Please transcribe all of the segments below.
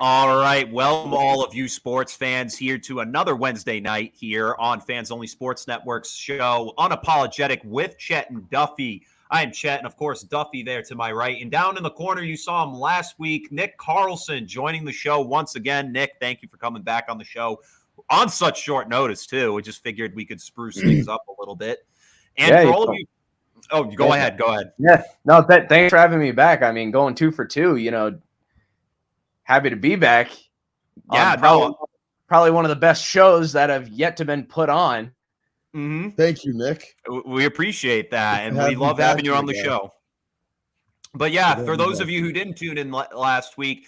All right. Welcome all of you sports fans here to another Wednesday night here on Fans Only Sports Network's show, Unapologetic with Chet and Duffy. I am Chet, and of course, Duffy there to my right. And down in the corner, you saw him last week, Nick Carlson joining the show once again. Nick, thank you for coming back on the show on such short notice, too. We just figured we could spruce things up a little bit. And for all of you, go ahead. Yeah, no, thanks for having me back. I mean, going 2 for 2, happy to be back. Yeah, probably one of the best shows that have yet to been put on. Mm-hmm. Thank you, Nick. We appreciate that, and we love having you on the show. But yeah, for those of you who didn't tune in last week,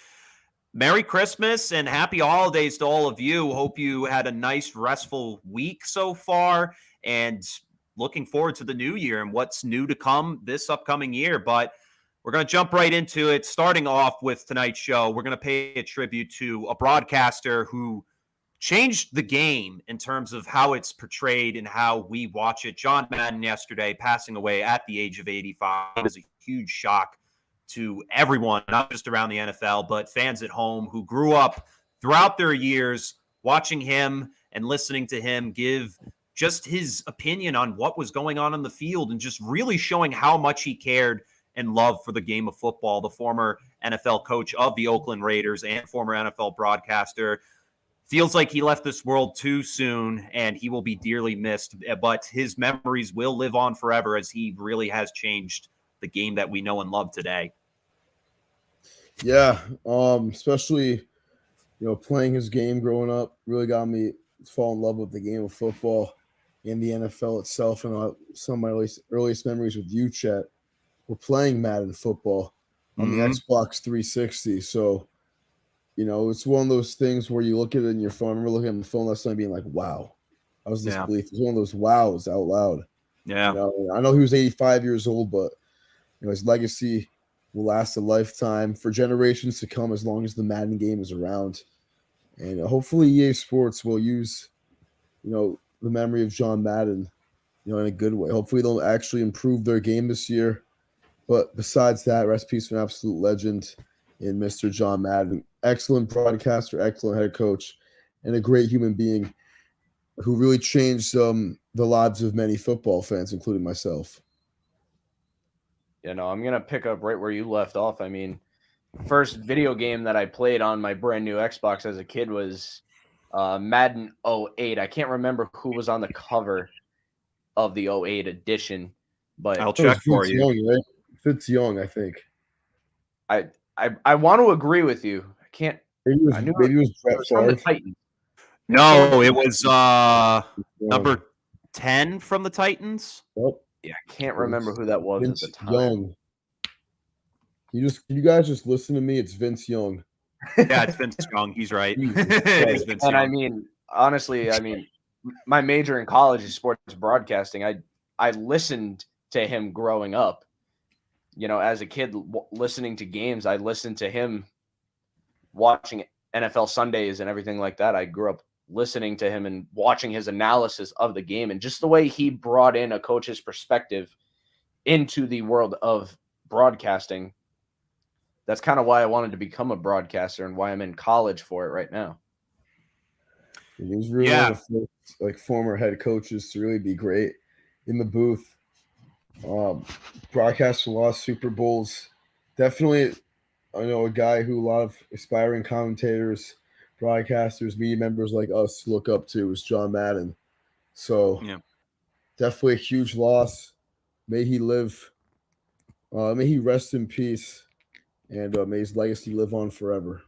Merry Christmas and Happy Holidays to all of you. Hope you had a nice, restful week so far, and looking forward to the new year and what's new to come this upcoming year. But we're going to jump right into it. Starting off with tonight's show, we're going to pay a tribute to a broadcaster who changed the game in terms of how it's portrayed and how we watch it. John Madden yesterday passing away at the age of 85 was a huge shock to everyone, not just around the NFL, but fans at home who grew up throughout their years watching him and listening to him give just his opinion on what was going on in the field and just really showing how much he cared and love for the game of football. The former NFL coach of the Oakland Raiders and former NFL broadcaster feels like he left this world too soon, and he will be dearly missed, but his memories will live on forever as he really has changed the game that we know and love today. Yeah, especially, playing his game growing up really got me to fall in love with the game of football and the NFL itself. And some of my earliest memories with you, Chet, were playing Madden football on the Xbox 360. So, it's one of those things where you look at it in your phone. I remember looking at my phone last night being like, wow. I was disbelief. It's one of those wows out loud. Yeah. I know he was 85 years old, but his legacy will last a lifetime for generations to come as long as the Madden game is around. And hopefully EA Sports will use, the memory of John Madden, in a good way. Hopefully they'll actually improve their game this year. But besides that, rest in peace to an absolute legend in Mr. John Madden. Excellent broadcaster, excellent head coach, and a great human being who really changed the lives of many football fans, including myself. I'm going to pick up right where you left off. I mean, first video game that I played on my brand new Xbox as a kid was Madden 08. I can't remember who was on the cover of the 08 edition, but I'll check for you. Young, right? Fitz Young, I think. I want to agree with you. I can't. Maybe it was Brett from the Favre. Titans. No, it was number 10 from the Titans. Yep. Yeah, I can't remember who that was Vince at the time. Young. You guys just listen to me. It's Vince Young. Yeah, it's Vince Young. He's right. It's Vince And Young. I mean, honestly, my major in college is sports broadcasting. I listened to him growing up. As a kid listening to games, I listened to him watching NFL Sundays and everything like that. I grew up listening to him and watching his analysis of the game and just the way he brought in a coach's perspective into the world of broadcasting. That's kind of why I wanted to become a broadcaster and why I'm in college for it right now. He was really one of the first, former head coaches to really be great in the booth. Broadcast a lot of Super Bowls. Definitely, I know a guy who a lot of aspiring commentators, broadcasters, media members like us look up to is John Madden. So, definitely a huge loss. May he live. May he rest in peace, and may his legacy live on forever.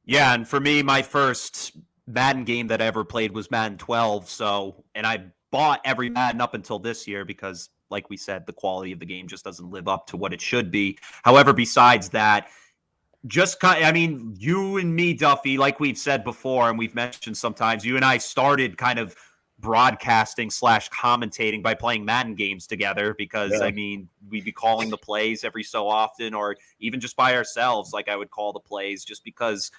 Yeah, and for me, my first Madden game that I ever played was Madden 12. And I bought every Madden up until this year because, like we said, the quality of the game just doesn't live up to what it should be. However, besides that, you and me, Duffy, like we've said before, and we've mentioned sometimes, you and I started kind of broadcasting / commentating by playing Madden games together because, we'd be calling the plays every so often or even just by ourselves. Like I would call the plays just because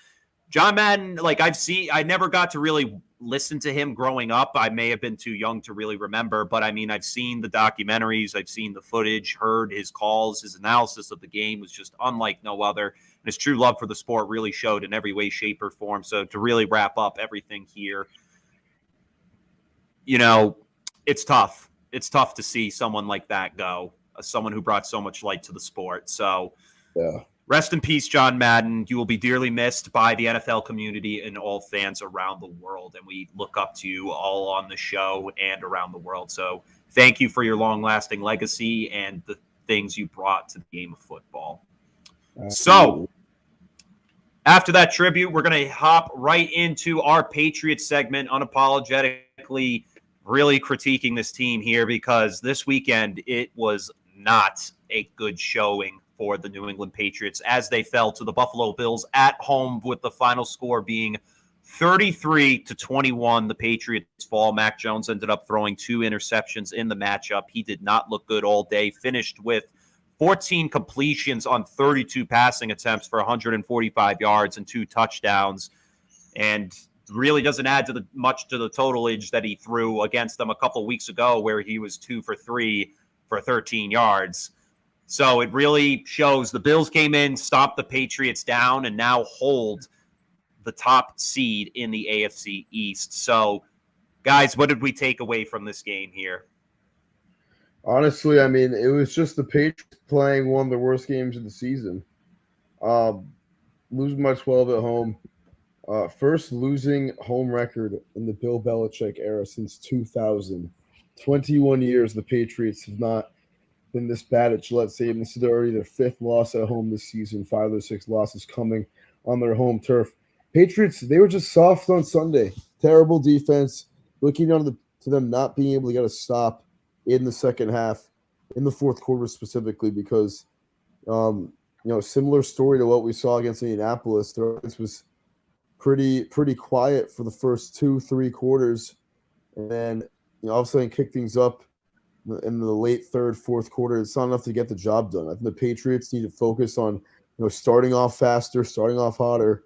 John Madden, I never got to really listened to him growing up. I may have been too young to really remember, but I mean, I've seen the documentaries, I've seen the footage, heard his calls, his analysis of the game was just unlike no other. And his true love for the sport really showed in every way, shape, or form. So to really wrap up everything here, it's tough. It's tough to see someone like that go, someone who brought so much light to the sport. So yeah. Rest in peace, John Madden. You will be dearly missed by the NFL community and all fans around the world. And we look up to you all on the show and around the world. So thank you for your long-lasting legacy and the things you brought to the game of football. Absolutely. So after that tribute, we're going to hop right into our Patriots segment, unapologetically really critiquing this team here, because this weekend it was not a good showing for the New England Patriots as they fell to the Buffalo Bills at home, with the final score being 33-21. The Patriots fall. Mac Jones ended up throwing 2 interceptions in the matchup. He did not look good all day, finished with 14 completions on 32 passing attempts for 145 yards and 2 touchdowns, and really doesn't add to much to the totalage that he threw against them a couple weeks ago, where he was 2 for 3 for 13 yards. So it really shows the Bills came in, stopped the Patriots down, and now hold the top seed in the AFC East. So, guys, what did we take away from this game here? Honestly, I mean, it was just the Patriots playing one of the worst games of the season. Losing by 12 at home. First losing home record in the Bill Belichick era since 2000. 21 years the Patriots have not been this bad at Gillette Stadium. This is already their 5th loss at home this season. 5 of their 6 losses coming on their home turf. Patriots, they were just soft on Sunday. Terrible defense. Looking on to them not being able to get a stop in the second half, in the fourth quarter specifically, because similar story to what we saw against Indianapolis. Their offense was pretty quiet for the first 2-3 quarters, and then all of a sudden kick things up in the late third, fourth quarter. It's not enough to get the job done. I think the Patriots need to focus on starting off faster, starting off hotter,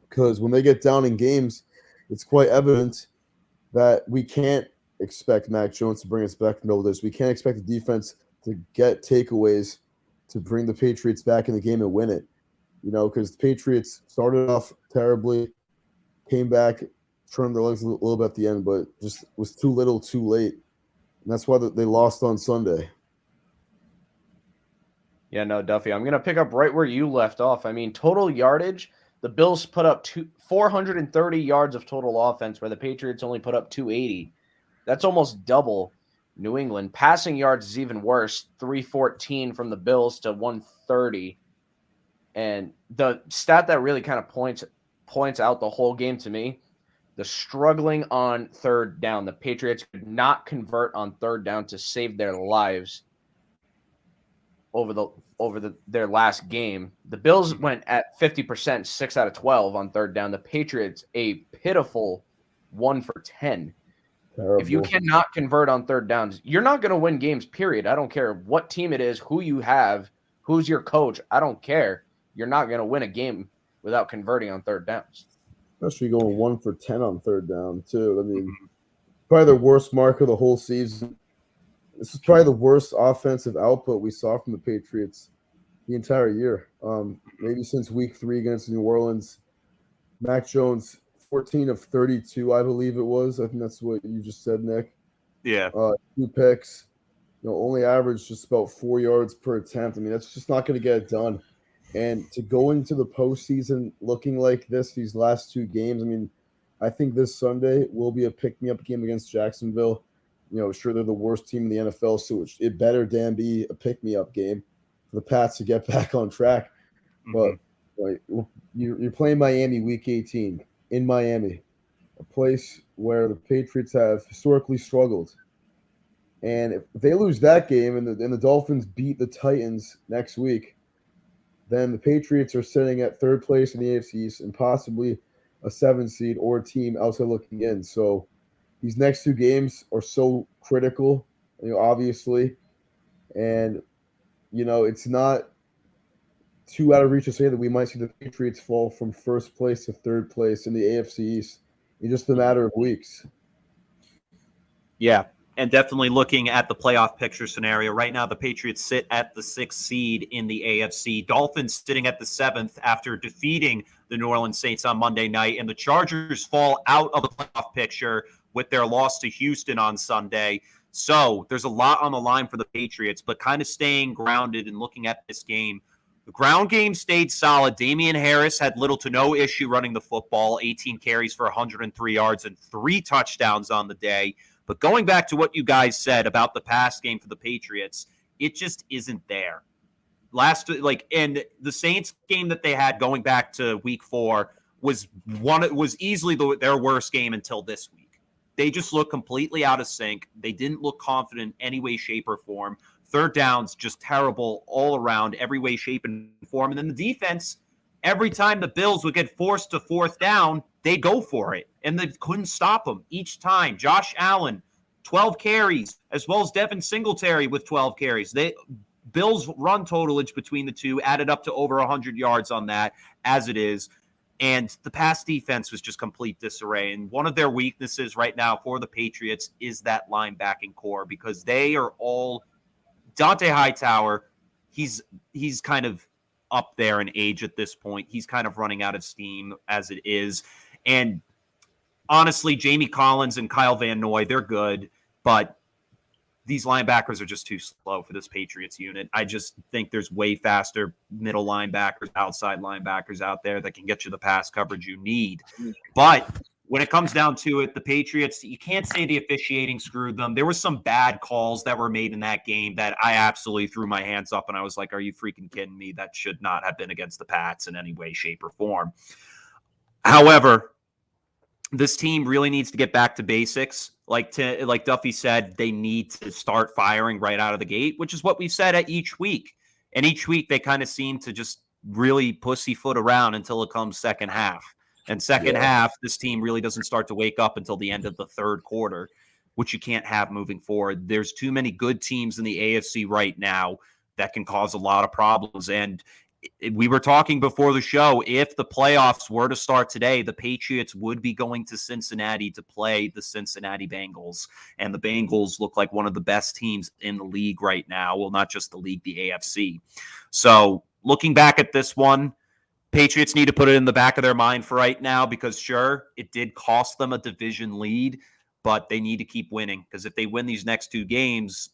because when they get down in games, it's quite evident that we can't expect Mac Jones to bring us back from double digits. We can't expect the defense to get takeaways to bring the Patriots back in the game and win it. Because the Patriots started off terribly, came back, turned their legs a little bit at the end, but just was too little, too late. And that's why they lost on Sunday. Yeah, no, Duffy, I'm going to pick up right where you left off. I mean, total yardage, the Bills put up 430 yards of total offense, where the Patriots only put up 280. That's almost double New England. Passing yards is even worse, 314 from the Bills to 130. And the stat that really kind of points out the whole game to me, the struggling on third down. The Patriots could not convert on third down to save their lives over their last game. The Bills went at 50%, 6 out of 12 on third down. The Patriots, a pitiful 1 for 10. Terrible. If you cannot convert on third downs, you're not going to win games, period. I don't care what team it is, who you have, who's your coach. I don't care. You're not going to win a game without converting on third downs. Especially going 1 for 10 on third down, too. I mean, probably the worst mark of the whole season. This is probably the worst offensive output we saw from the Patriots the entire year. Maybe since week 3 against New Orleans. Mac Jones, 14 of 32, I believe it was. I think that's what you just said, Nick. Yeah. 2 picks. Only averaged just about 4 yards per attempt. I mean, that's just not going to get it done. And to go into the postseason looking like this, these last 2 games, I mean, I think this Sunday will be a pick-me-up game against Jacksonville. Sure, they're the worst team in the NFL, so it better damn be a pick-me-up game for the Pats to get back on track. But you're playing Miami Week 18 in Miami, a place where the Patriots have historically struggled. And if they lose that game and the Dolphins beat the Titans next week, then the Patriots are sitting at 3rd place in the AFC East and possibly a 7 seed or a team outside looking in. So these next 2 games are so critical, obviously. And, it's not too out of reach to say that we might see the Patriots fall from 1st place to 3rd place in the AFC East in just a matter of weeks. Yeah, and definitely looking at the playoff picture scenario. Right now, the Patriots sit at the 6th seed in the AFC. Dolphins sitting at the 7th after defeating the New Orleans Saints on Monday night. And the Chargers fall out of the playoff picture with their loss to Houston on Sunday. So there's a lot on the line for the Patriots, but kind of staying grounded and looking at this game. The ground game stayed solid. Damian Harris had little to no issue running the football, 18 carries for 103 yards and 3 touchdowns on the day. But going back to what you guys said about the pass game for the Patriots, it just isn't there. And the Saints game that they had going back to week 4 was easily their worst game until this week. They just looked completely out of sync. They didn't look confident in any way, shape, or form. Third downs, just terrible all around, every way, shape, and form. And then the defense, every time the Bills would get forced to 4th down, they go for it. And they couldn't stop them each time. Josh Allen, 12 carries, as well as Devin Singletary with 12 carries. Bills' run totalage between the two added up to over 100 yards on that, as it is. And the pass defense was just complete disarray. And one of their weaknesses right now for the Patriots is that linebacking core, because they are all Dante Hightower. He's kind of up there in age at this point. He's kind of running out of steam as it is. And honestly, Jamie Collins and Kyle Van Noy, they're good, but these linebackers are just too slow for this Patriots unit. I just think there's way faster middle linebackers, outside linebackers out there that can get you the pass coverage you need. But when it comes down to it, the Patriots, you can't say the officiating screwed them. There were some bad calls that were made in that game that I absolutely threw my hands up, and I was like, are you freaking kidding me? That should not have been against the Pats in any way, shape, or form. However, this team really needs to get back to basics. Like Duffy said, they need to start firing right out of the gate, which is what we've said at each week. And each week they kind of seem to just really pussyfoot around until it comes second half. And second half, this team really doesn't start to wake up until the end of the third quarter, which you can't have moving forward. There's too many good teams in the AFC right now that can cause a lot of problems. And we were talking before the show, if the playoffs were to start today, the Patriots would be going to Cincinnati to play the Cincinnati Bengals. And the Bengals look like one of the best teams in the league right now. Well, not just the league, the AFC. So looking back at this one, Patriots need to put it in the back of their mind for right now, because sure, it did cost them a division lead, but they need to keep winning, because if they win these next 2 games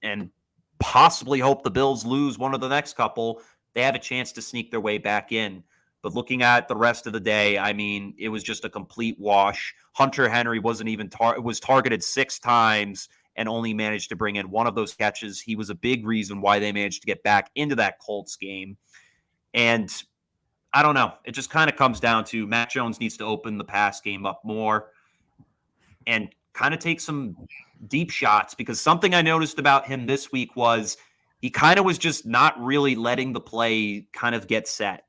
and possibly hope the Bills lose one of the next couple, they have a chance to sneak their way back in. But looking at the rest of the day, I mean, it was just a complete wash. Hunter Henry wasn't even was targeted 6 times and only managed to bring in one of those catches. He was a big reason why they managed to get back into that Colts game. And I don't know. It just kind of comes down to Mac Jones needs to open the pass game up more and kind of take some deep shots, because something I noticed about him this week was he kind of was just not really letting the play kind of get set.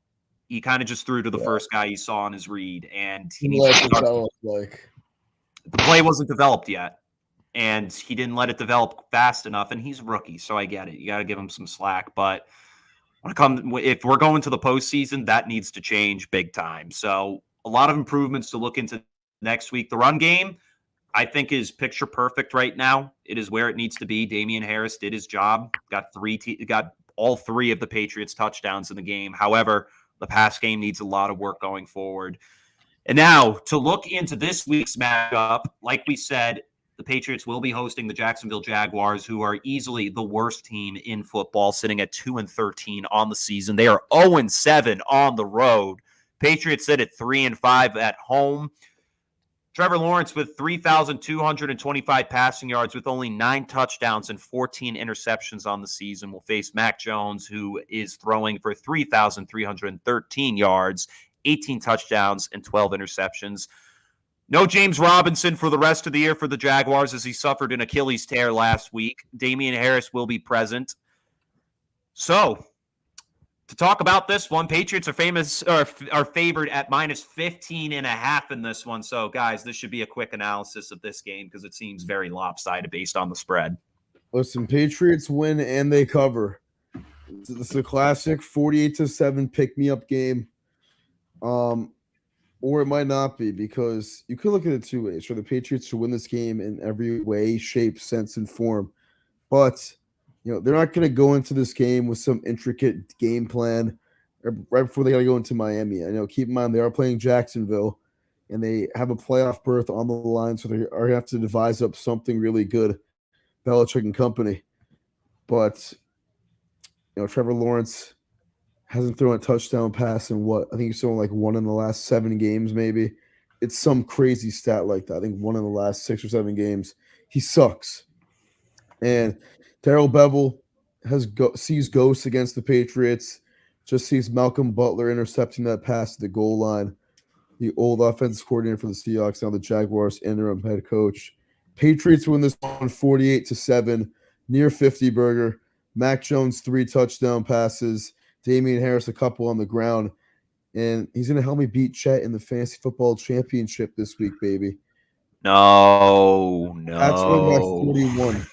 He kind of just threw to the first guy he saw on his read, and he needs to start. The play wasn't developed yet, and he didn't let it develop fast enough, and he's a rookie, so I get it. You got to give him some slack, but if we're going to the postseason, that needs to change big time. So a lot of improvements to look into next week. The run game, I think, is picture perfect right now. It is where it needs to be. Damian Harris did his job, got all 3 of the Patriots touchdowns in the game. However, the pass game needs a lot of work going forward. And now to look into this week's matchup, like we said, the Patriots will be hosting the Jacksonville Jaguars, who are easily the worst team in football, sitting at 2-13 on the season. They are 0-7 on the road. Patriots sit at 3-5 at home. Trevor Lawrence with 3,225 passing yards with only 9 touchdowns and 14 interceptions on the season will face Mac Jones, who is throwing for 3,313 yards, 18 touchdowns, and 12 interceptions. No James Robinson for the rest of the year for the Jaguars, as he suffered an Achilles tear last week. Damian Harris will be present. So, to talk about this one, Patriots are favored at -15.5 in this one. So, guys, this should be a quick analysis of this game, because it seems very lopsided based on the spread. Listen, Patriots win and they cover. It's a classic 48-7 pick-me-up game. or it might not be, because you could look at it two ways. For the Patriots to win this game in every way, shape, sense, and form. But, they're not going to go into this game with some intricate game plan right before they got to go into Miami. I know, keep in mind, they are playing Jacksonville, and they have a playoff berth on the line, so they are going to have to devise up something really good, Belichick and company. But, Trevor Lawrence hasn't thrown a touchdown pass in what? I think he's thrown like one in the last 7 games, maybe. It's some crazy stat like that. I think one in the last 6 or 7 games. He sucks. And Darrell Bevel sees ghosts against the Patriots. Just sees Malcolm Butler intercepting that pass to the goal line. The old offensive coordinator for the Seahawks, now the Jaguars interim head coach. Patriots win this one 48-7, near 50 burger. Mac Jones 3 touchdown passes. Damian Harris a couple on the ground. And he's going to help me beat Chet in the fantasy football championship this week, baby. No. That's winning by 41.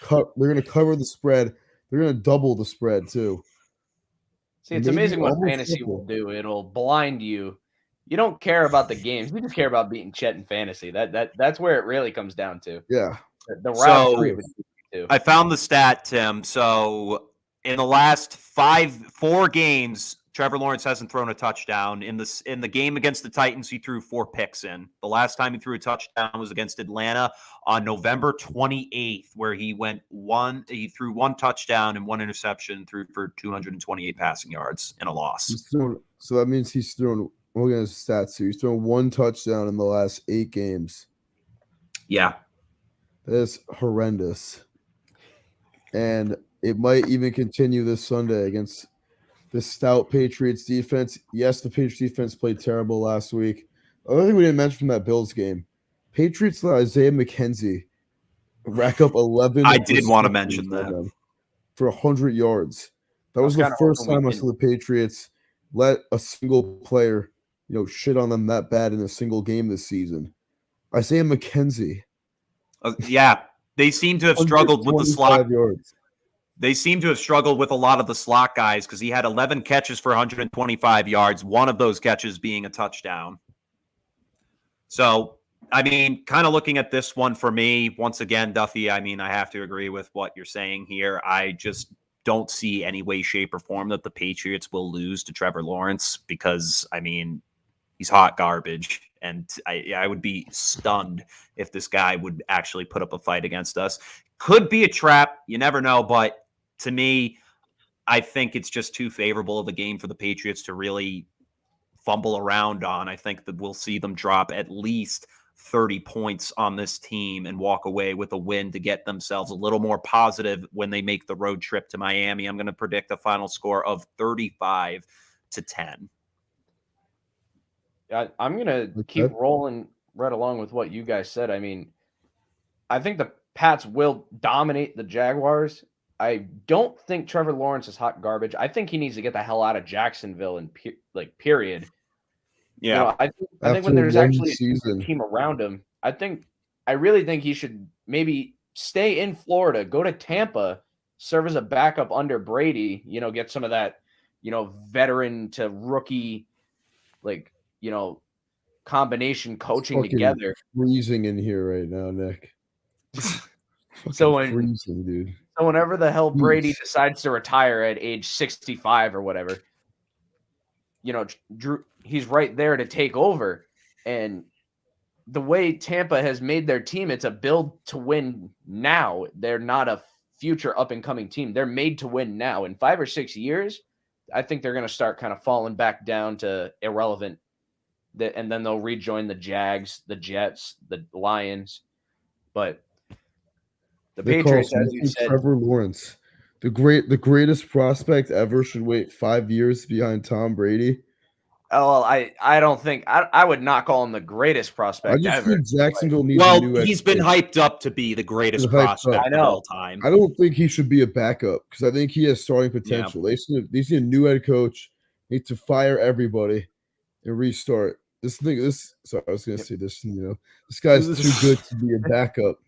They're going to cover the spread. They're going to double the spread, too. See, it's amazing what fantasy will do. It'll blind you. You don't care about the games. You just care about beating Chet in fantasy. That's where it really comes down to. Yeah. The rivalry. I found the stat, Tim. So in the last 4 games, Trevor Lawrence hasn't thrown a touchdown. In the game against the Titans, he threw 4 picks in. The last time he threw a touchdown was against Atlanta on November 28th, where he threw 1 touchdown and 1 interception, threw for 228 passing yards in a loss. So that means he's thrown, look at his stats here, he's thrown 1 touchdown in the last 8 games. Yeah. That is horrendous. And it might even continue this Sunday against the stout Patriots defense. Yes, the Patriots defense played terrible last week. Other thing we didn't mention from that Bills game, Patriots let Isaiah McKenzie rack up 11. I did want to mention that. For 100 yards. That was the first time I saw the Patriots let a single player, shit on them that bad in a single game this season. Isaiah McKenzie. Yeah, they seem to have struggled with the slot. Yards. They seem to have struggled with a lot of the slot guys because he had 11 catches for 125 yards, one of those catches being a touchdown. So, kind of looking at this one for me, once again, Duffy, I have to agree with what you're saying here. I just don't see any way, shape, or form that the Patriots will lose to Trevor Lawrence because, he's hot garbage. And I would be stunned if this guy would actually put up a fight against us. Could be a trap. You never know. But to me, I think it's just too favorable of a game for the Patriots to really fumble around on. I think that we'll see them drop at least 30 points on this team and walk away with a win to get themselves a little more positive when they make the road trip to Miami. I'm going to predict a final score of 35-10. I'm going to keep rolling right along with what you guys said. I think the Pats will dominate the Jaguars. I don't think Trevor Lawrence is hot garbage. I think he needs to get the hell out of Jacksonville and period. Yeah. I think when there's actually a team around him, I really think he should maybe stay in Florida, go to Tampa, serve as a backup under Brady, get some of that, veteran to rookie, combination coaching together. Freezing in here right now, Nick. Freezing, dude. So whenever the hell Brady decides to retire at age 65 or whatever, Drew, he's right there to take over. And the way Tampa has made their team, it's a build to win now. They're not a future up and coming team. They're made to win now. In 5 or 6 years, I think they're going to start kind of falling back down to irrelevant. And then they'll rejoin the Jags, the Jets, the Lions. But the Patriots, as you said, Trevor Lawrence, the greatest prospect ever, should wait 5 years behind Tom Brady. Oh, well, I don't think I would not call him the greatest prospect ever. Think Jacksonville needs a new he's been hyped up to be the greatest prospect of all time. I don't think he should be a backup because I think he has starting potential. Yeah. They need a new head coach. They need to fire everybody and restart. I was going to say this. This guy's too good to be a backup.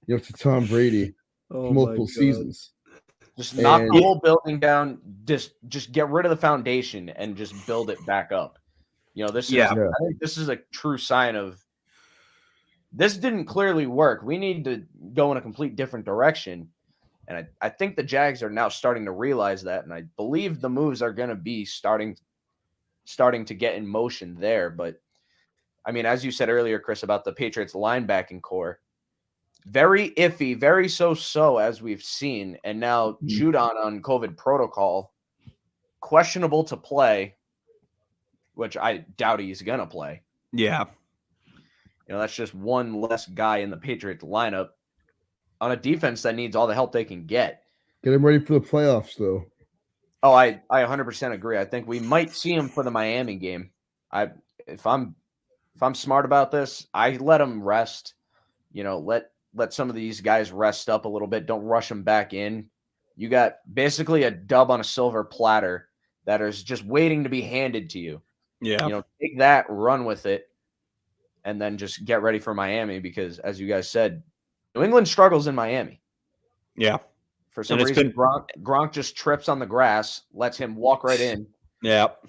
To Tom Brady for multiple seasons. Just knock the whole building down. Just get rid of the foundation and just build it back up. This is I think this is a true sign of this didn't clearly work. We need to go in a complete different direction. And I think the Jags are now starting to realize that. And I believe the moves are going to be starting to get in motion there. But I mean, as you said earlier, Chris, about the Patriots linebacking core, very iffy, very so-so as we've seen. And now Judon on COVID protocol, questionable to play, which I doubt he's going to play. Yeah. That's just one less guy in the Patriots lineup on a defense that needs all the help they can get. Get him ready for the playoffs, though. Oh, I 100% agree. I think we might see him for the Miami game. If I'm smart about this, I let him rest. Let some of these guys rest up a little bit. Don't rush them back in. You got basically a dub on a silver platter that is just waiting to be handed to you. Yeah. Take that, run with it, and then just get ready for Miami because, as you guys said, New England struggles in Miami. Yeah. For some reason, Gronk just trips on the grass, lets him walk right in. Yep.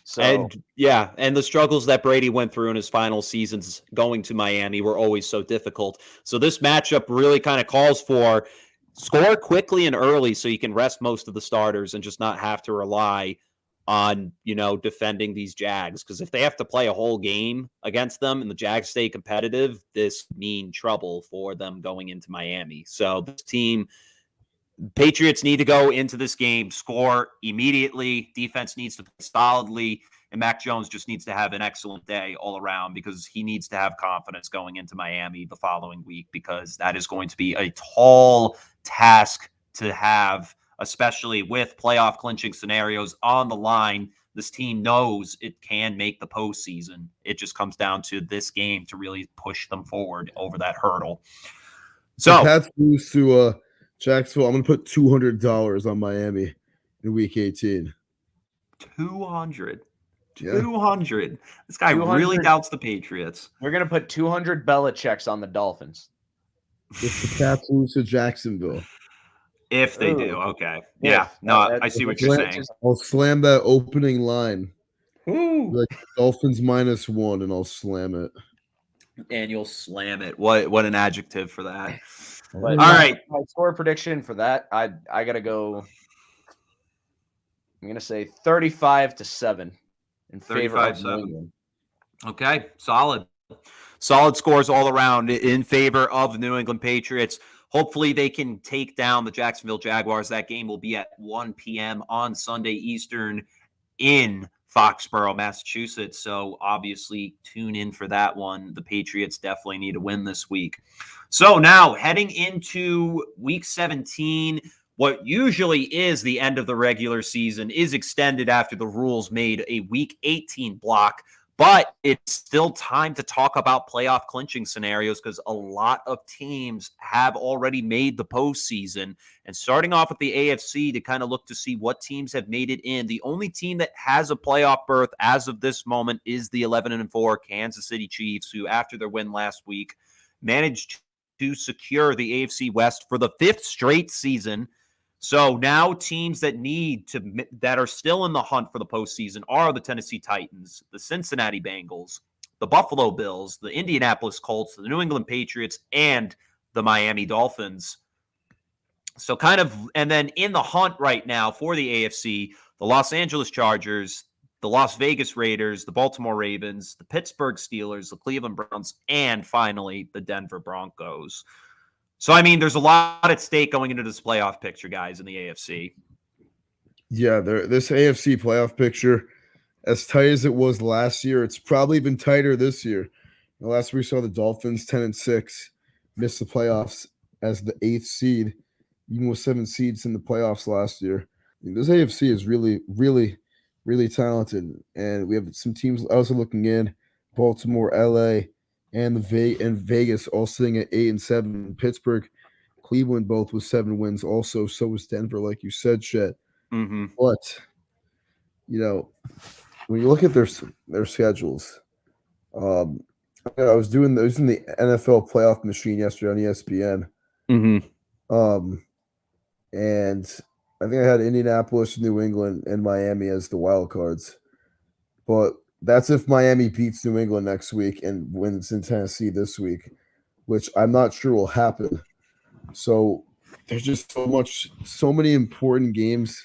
So, and the struggles that Brady went through in his final seasons going to Miami were always so difficult. So this matchup really kind of calls for score quickly and early so you can rest most of the starters and just not have to rely on, defending these Jags. Because if they have to play a whole game against them and the Jags stay competitive, this mean trouble for them going into Miami. So this team, Patriots need to go into this game, score immediately. Defense needs to play solidly. And Mac Jones just needs to have an excellent day all around because he needs to have confidence going into Miami the following week because that is going to be a tall task to have, especially with playoff clinching scenarios on the line. This team knows it can make the postseason. It just comes down to this game to really push them forward over that hurdle. So Pats lose to Jacksonville. I'm going to put $200 on Miami in Week 18. 200. This guy 200. really doubts the Patriots. We're going to put 200 Belichicks on the Dolphins. If the Pats lose to Jacksonville. If they do, okay. Yeah, no, I see what you're saying. I'll slam that opening line. Ooh. Like Dolphins -1, and I'll slam it. And you'll slam it. What an adjective for that. But all right. My score prediction for that, I got to go. I'm going to say 35-7 in favor of New England. Okay, solid. Solid scores all around in favor of the New England Patriots. Hopefully they can take down the Jacksonville Jaguars. That game will be at 1 p.m. on Sunday Eastern in Foxborough, Massachusetts. So obviously tune in for that one. The Patriots definitely need a win this week. So now heading into week 17, what usually is the end of the regular season is extended after the rules made a week 18 block. But it's still time to talk about playoff clinching scenarios because a lot of teams have already made the postseason. And starting off with the AFC to kind of look to see what teams have made it in. The only team that has a playoff berth as of this moment is the 11-4 Kansas City Chiefs, who after their win last week managed to secure the AFC West for the 5th straight season. So now teams that are still in the hunt for the postseason are the Tennessee Titans, the Cincinnati Bengals, the Buffalo Bills, the Indianapolis Colts, the New England Patriots, and the Miami Dolphins. So and then in the hunt right now for the AFC, the Los Angeles Chargers, the Las Vegas Raiders, the Baltimore Ravens, the Pittsburgh Steelers, the Cleveland Browns, and finally the Denver Broncos. So, I mean, there's a lot at stake going into this playoff picture, guys, in the AFC. Yeah, this AFC playoff picture, as tight as it was last year, it's probably been tighter this year. Last year we saw the Dolphins 10-6 miss the playoffs as the 8th seed, even with 7 seeds in the playoffs last year. This AFC is really, really, really talented, and we have some teams also looking in: Baltimore, LA, and Vegas all sitting at 8-7. Pittsburgh, Cleveland both with 7 wins also. So was Denver, like you said, Chet. Mm-hmm. But, when you look at their schedules, I was in the NFL playoff machine yesterday on ESPN. Mm-hmm. And I think I had Indianapolis, New England, and Miami as the wild cards. But That's if Miami beats New England next week and wins in Tennessee this week, which I'm not sure will happen. So there's just so many important games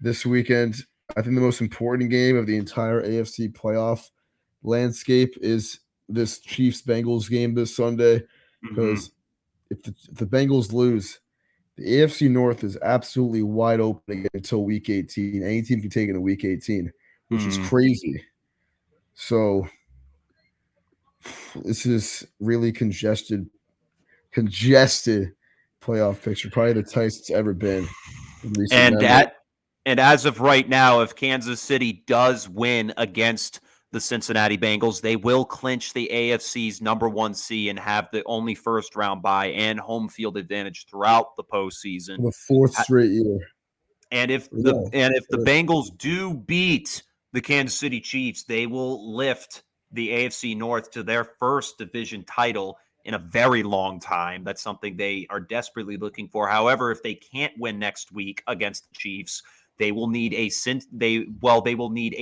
this weekend. I think the most important game of the entire AFC playoff landscape is this Chiefs-Bengals game this Sunday, because if the Bengals lose, the AFC North is absolutely wide open again until Week 18. Any team can take it in Week 18, which is crazy. So this is really congested playoff picture, probably the tightest it's ever been in recent memory. And as of right now, if Kansas City does win against the Cincinnati Bengals, they will clinch the AFC's number 1 seed and have the only first-round bye and home field advantage throughout the postseason. The 4th straight year. And if the Bengals do beat the Kansas City Chiefs, they will lift the AFC North to their first division title in a very long time. That's something they are desperately looking for. However, if they can't win next week against the Chiefs, they will need a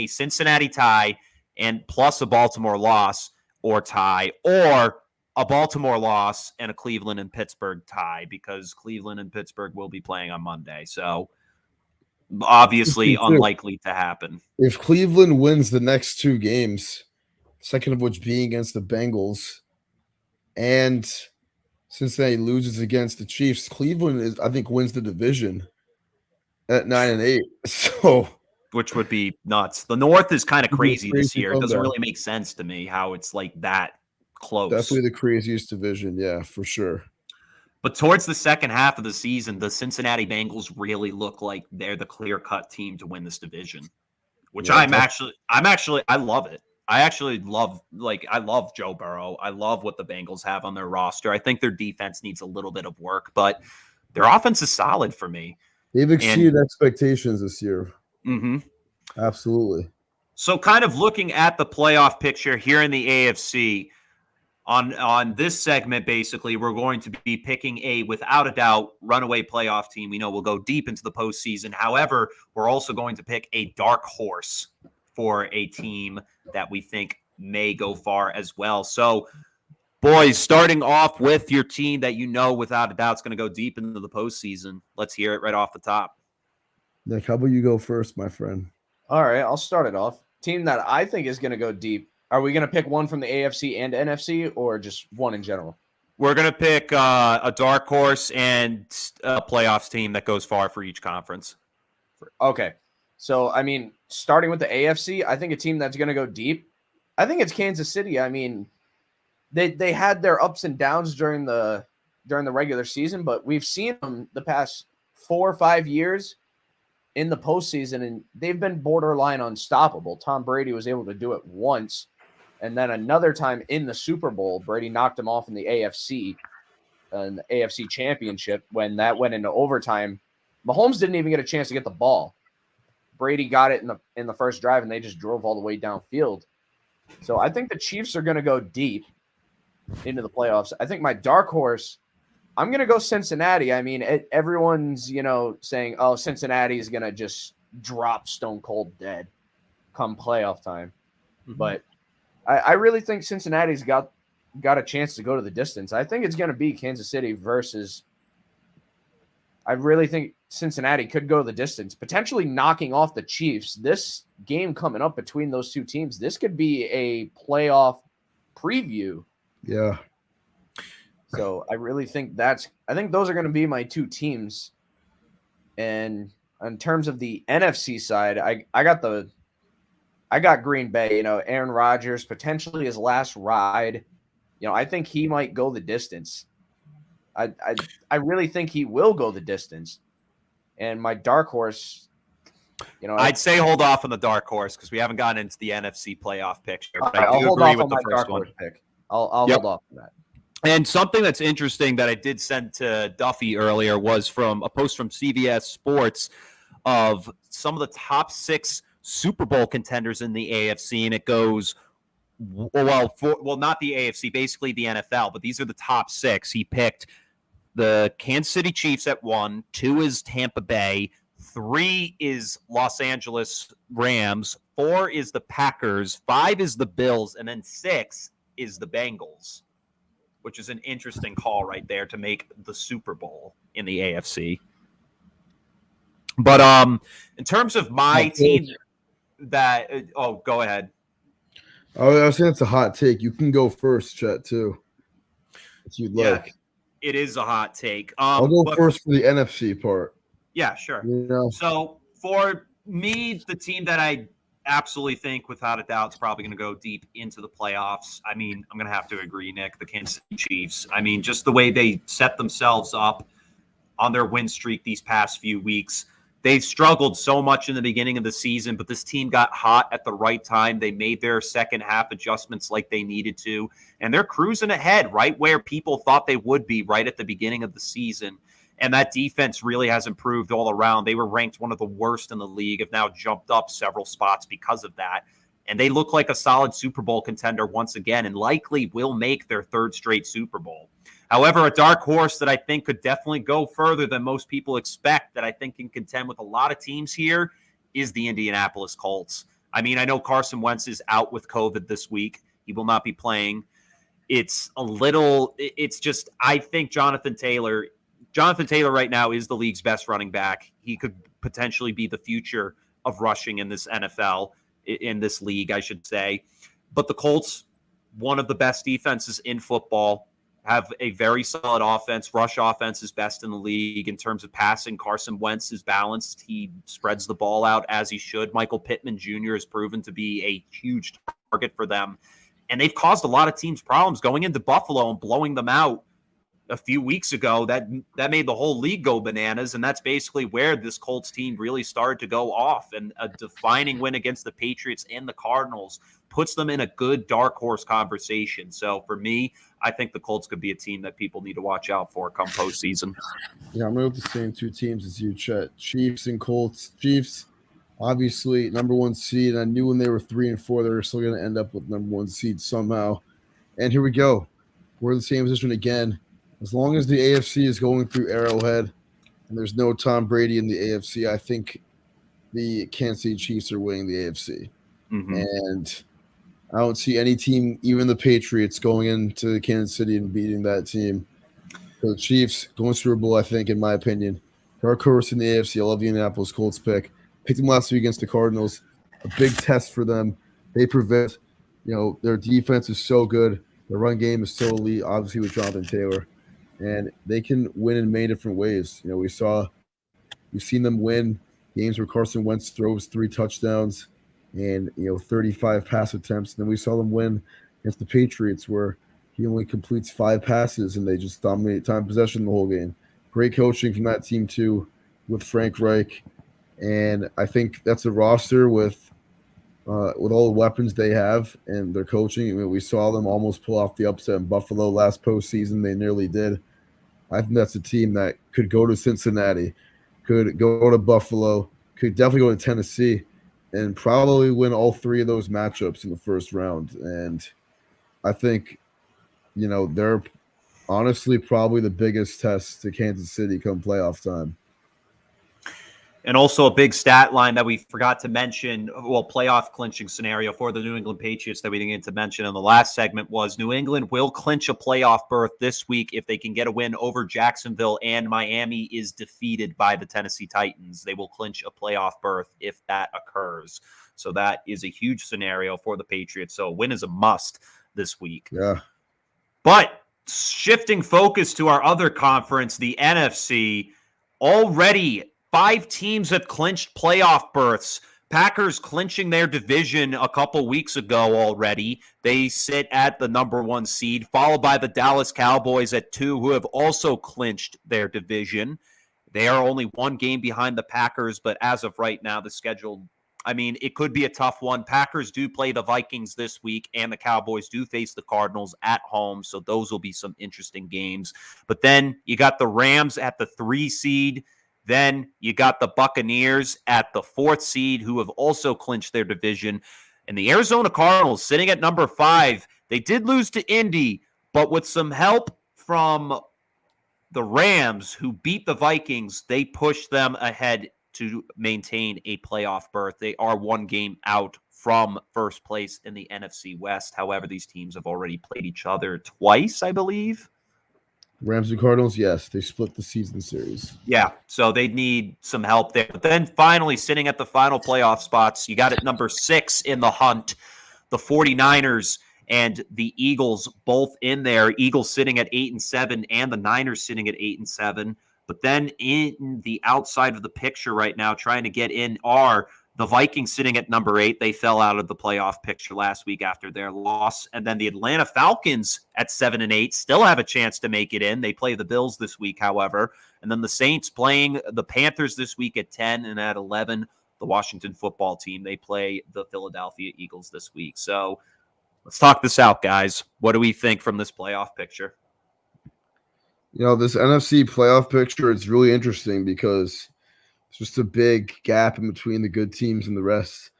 Cincinnati tie and plus a Baltimore loss or tie, or a Baltimore loss and a Cleveland and Pittsburgh tie, because Cleveland and Pittsburgh will be playing on Monday. So obviously unlikely to happen. If Cleveland wins the next 2 games, second of which being against the Bengals, and Cincinnati loses against the Chiefs, Cleveland wins the division at 9-8. So, which would be nuts. The North is kind of crazy this year. It doesn't really make sense to me how it's like that close. Definitely the craziest division, yeah, for sure. But towards the second half of the season, the Cincinnati Bengals really look like they're the clear-cut team to win this division, which I love it. I love Joe Burrow. I love what the Bengals have on their roster. I think their defense needs a little bit of work, but their offense is solid for me. They've exceeded expectations this year. Mm-hmm. Absolutely. So kind of looking at the playoff picture here in the AFC, on this segment, basically, we're going to be picking a, without a doubt, runaway playoff team. We know we'll go deep into the postseason. However, we're also going to pick a dark horse for a team that we think may go far as well. So, boys, starting off with your team that you know without a doubt is going to go deep into the postseason. Let's hear it right off the top. Nick, how about you go first, my friend? All right, I'll start it off. Team that I think is going to go deep. Are we going to pick one from the AFC and NFC, or just one in general? We're going to pick a dark horse and a playoffs team that goes far for each conference. Okay. So, I mean, starting with the AFC, I think a team that's going to go deep, I think it's Kansas City. I mean, they had their ups and downs during the regular season, but we've seen them the past 4 or 5 years in the postseason, and they've been borderline unstoppable. Tom Brady was able to do it once, and then another time in the Super Bowl, Brady knocked him off in the AFC Championship when that went into overtime. Mahomes didn't even get a chance to get the ball. Brady got it in the first drive, and they just drove all the way downfield. So I think the Chiefs are going to go deep into the playoffs. I think my dark horse, I'm going to go Cincinnati. I mean, everyone's, saying, oh, Cincinnati is going to just drop stone cold dead come playoff time. Mm-hmm. But I really think Cincinnati's got a chance to go to the distance. I think it's going to be Kansas City versus – I really think Cincinnati could go the distance, potentially knocking off the Chiefs. This game coming up between those two teams, this could be a playoff preview. Yeah. So I really think I think those are going to be my two teams. And in terms of the NFC side, I got Green Bay, Aaron Rodgers, potentially his last ride. I think he might go the distance. I really think he will go the distance. And my dark horse, I'd say hold off on the dark horse because we haven't gotten into the NFC playoff picture. But I'll hold off on my dark horse pick. I'll hold off on that. And something that's interesting that I did send to Duffy earlier was from a post from CBS Sports of some of the top 6 Super Bowl contenders in the AFC, and it goes, not the AFC, basically the NFL, but these are the top 6. He picked the Kansas City Chiefs at 1, 2 is Tampa Bay, 3 is Los Angeles Rams. 4 is the Packers. 5 is the Bills. And then 6 is the Bengals, which is an interesting call right there to make the Super Bowl in the AFC. But in terms of my team that go ahead. I was saying it's a hot take. You can go first, Chet, too, if you'd like. It is a hot take. I'll go first for the NFC part. Yeah, sure. You know? So for me, the team that I absolutely think, without a doubt, is probably going to go deep into the playoffs. I mean, I'm going to have to agree, Nick, the Kansas City Chiefs. I mean, just the way they set themselves up on their win streak these past few weeks. They struggled so much in the beginning of the season, but this team got hot at the right time. They made their second half adjustments like they needed to, and they're cruising ahead right where people thought they would be right at the beginning of the season. And that defense really has improved all around. They were ranked one of the worst in the league, have now jumped up several spots because of that. And they look like a solid Super Bowl contender once again, and likely will make their third straight Super Bowl. However, a dark horse that I think could definitely go further than most people expect, that I think can contend with a lot of teams here, is the Indianapolis Colts. I mean, I know Carson Wentz is out with COVID this week. He will not be playing. I think Jonathan Taylor right now is the league's best running back. He could potentially be the future of rushing in this NFL, in this league, I should say. But the Colts, one of the best defenses in football, have a very solid offense. Rush offense is best in the league in terms of passing. Carson Wentz is balanced. He spreads the ball out as he should. Michael Pittman Jr. has proven to be a huge target for them. And they've caused a lot of teams problems going into Buffalo and blowing them out a few weeks ago. That made the whole league go bananas, and that's basically where this Colts team really started to go off. And a defining win against the Patriots and the Cardinals puts them in a good dark horse conversation. So for me, I think the Colts could be a team that people need to watch out for come postseason. Yeah, I'm going with the same two teams as you, Chet. Chiefs and Colts. Chiefs, obviously, number 1 seed. I knew when they were 3 and 4, they were still going to end up with number 1 seed somehow. And here we go. We're in the same position again. As long as the AFC is going through Arrowhead and there's no Tom Brady in the AFC, I think the Kansas City Chiefs are winning the AFC. Mm-hmm. And I don't see any team, even the Patriots, going into Kansas City and beating that team. So the Chiefs going Super Bowl, I think, in my opinion. Dark horse in the AFC. I love the Indianapolis Colts pick. Picked them last week against the Cardinals. A big test for them. They prevent, their defense is so good. Their run game is so elite, obviously, with Jonathan Taylor. And they can win in many different ways. We've seen them win games where Carson Wentz throws 3 touchdowns and 35 pass attempts. And then we saw them win against the Patriots where he only completes 5 passes and they just dominate time possession the whole game. Great coaching from that team too, with Frank Reich. And I think that's a roster with all the weapons they have and their coaching. I mean, we saw them almost pull off the upset in Buffalo last postseason. They nearly did. I think that's a team that could go to Cincinnati, could go to Buffalo, could definitely go to Tennessee, and probably win all 3 of those matchups in the first round. And I think, they're honestly probably the biggest test to Kansas City come playoff time. And also a big stat line that we forgot to mention, playoff clinching scenario for the New England Patriots that we didn't get to mention in the last segment was New England will clinch a playoff berth this week if they can get a win over Jacksonville and Miami is defeated by the Tennessee Titans. They will clinch a playoff berth if that occurs. So that is a huge scenario for the Patriots. So a win is a must this week. Yeah. But shifting focus to our other conference, the NFC, already 5 teams have clinched playoff berths. Packers clinching their division a couple weeks ago already. They sit at the number 1 seed, followed by the Dallas Cowboys at 2, who have also clinched their division. They are only 1 game behind the Packers, but as of right now, the schedule, it could be a tough one. Packers do play the Vikings this week, and the Cowboys do face the Cardinals at home, so those will be some interesting games. But then you got the Rams at the 3 seed. Then you got the Buccaneers at the 4th seed, who have also clinched their division. And the Arizona Cardinals sitting at number 5. They did lose to Indy, but with some help from the Rams, who beat the Vikings, they pushed them ahead to maintain a playoff berth. They are one game out from first place in the NFC West. However, these teams have already played each other twice, I believe. Rams and Cardinals, yes, they split the season series. Yeah, so they need some help there. But then finally, sitting at the final playoff spots, you got at number 6 in the hunt, the 49ers and the Eagles both in there. Eagles sitting at 8-7 and the Niners sitting at 8-7. But then in the outside of the picture right now, trying to get in are the Vikings sitting at number 8. They fell out of the playoff picture last week after their loss. And then the Atlanta Falcons at 7-8 still have a chance to make it in. They play the Bills this week, however. And then the Saints playing the Panthers this week at 10, and at 11, the Washington football team. They play the Philadelphia Eagles this week. So let's talk this out, guys. What do we think from this playoff picture? This NFC playoff picture, it's really interesting because it's just a big gap in between the good teams and the rest.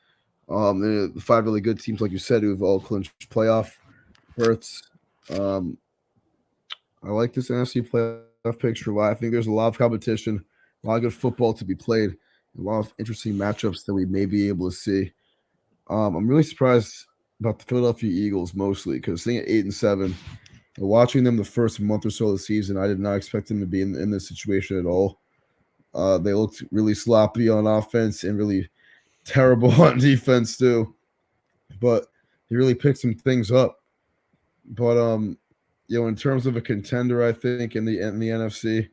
The 5 really good teams, like you said, who have all clinched playoff berths. I like this NFC playoff picture a lot. I think there's a lot of competition, a lot of good football to be played, a lot of interesting matchups that we may be able to see. I'm really surprised about the Philadelphia Eagles mostly because sitting at 8-7, watching them the first month or so of the season, I did not expect them to be in this situation at all. They looked really sloppy on offense and really terrible on defense too. But he really picked some things up. But in terms of a contender, I think in the NFC,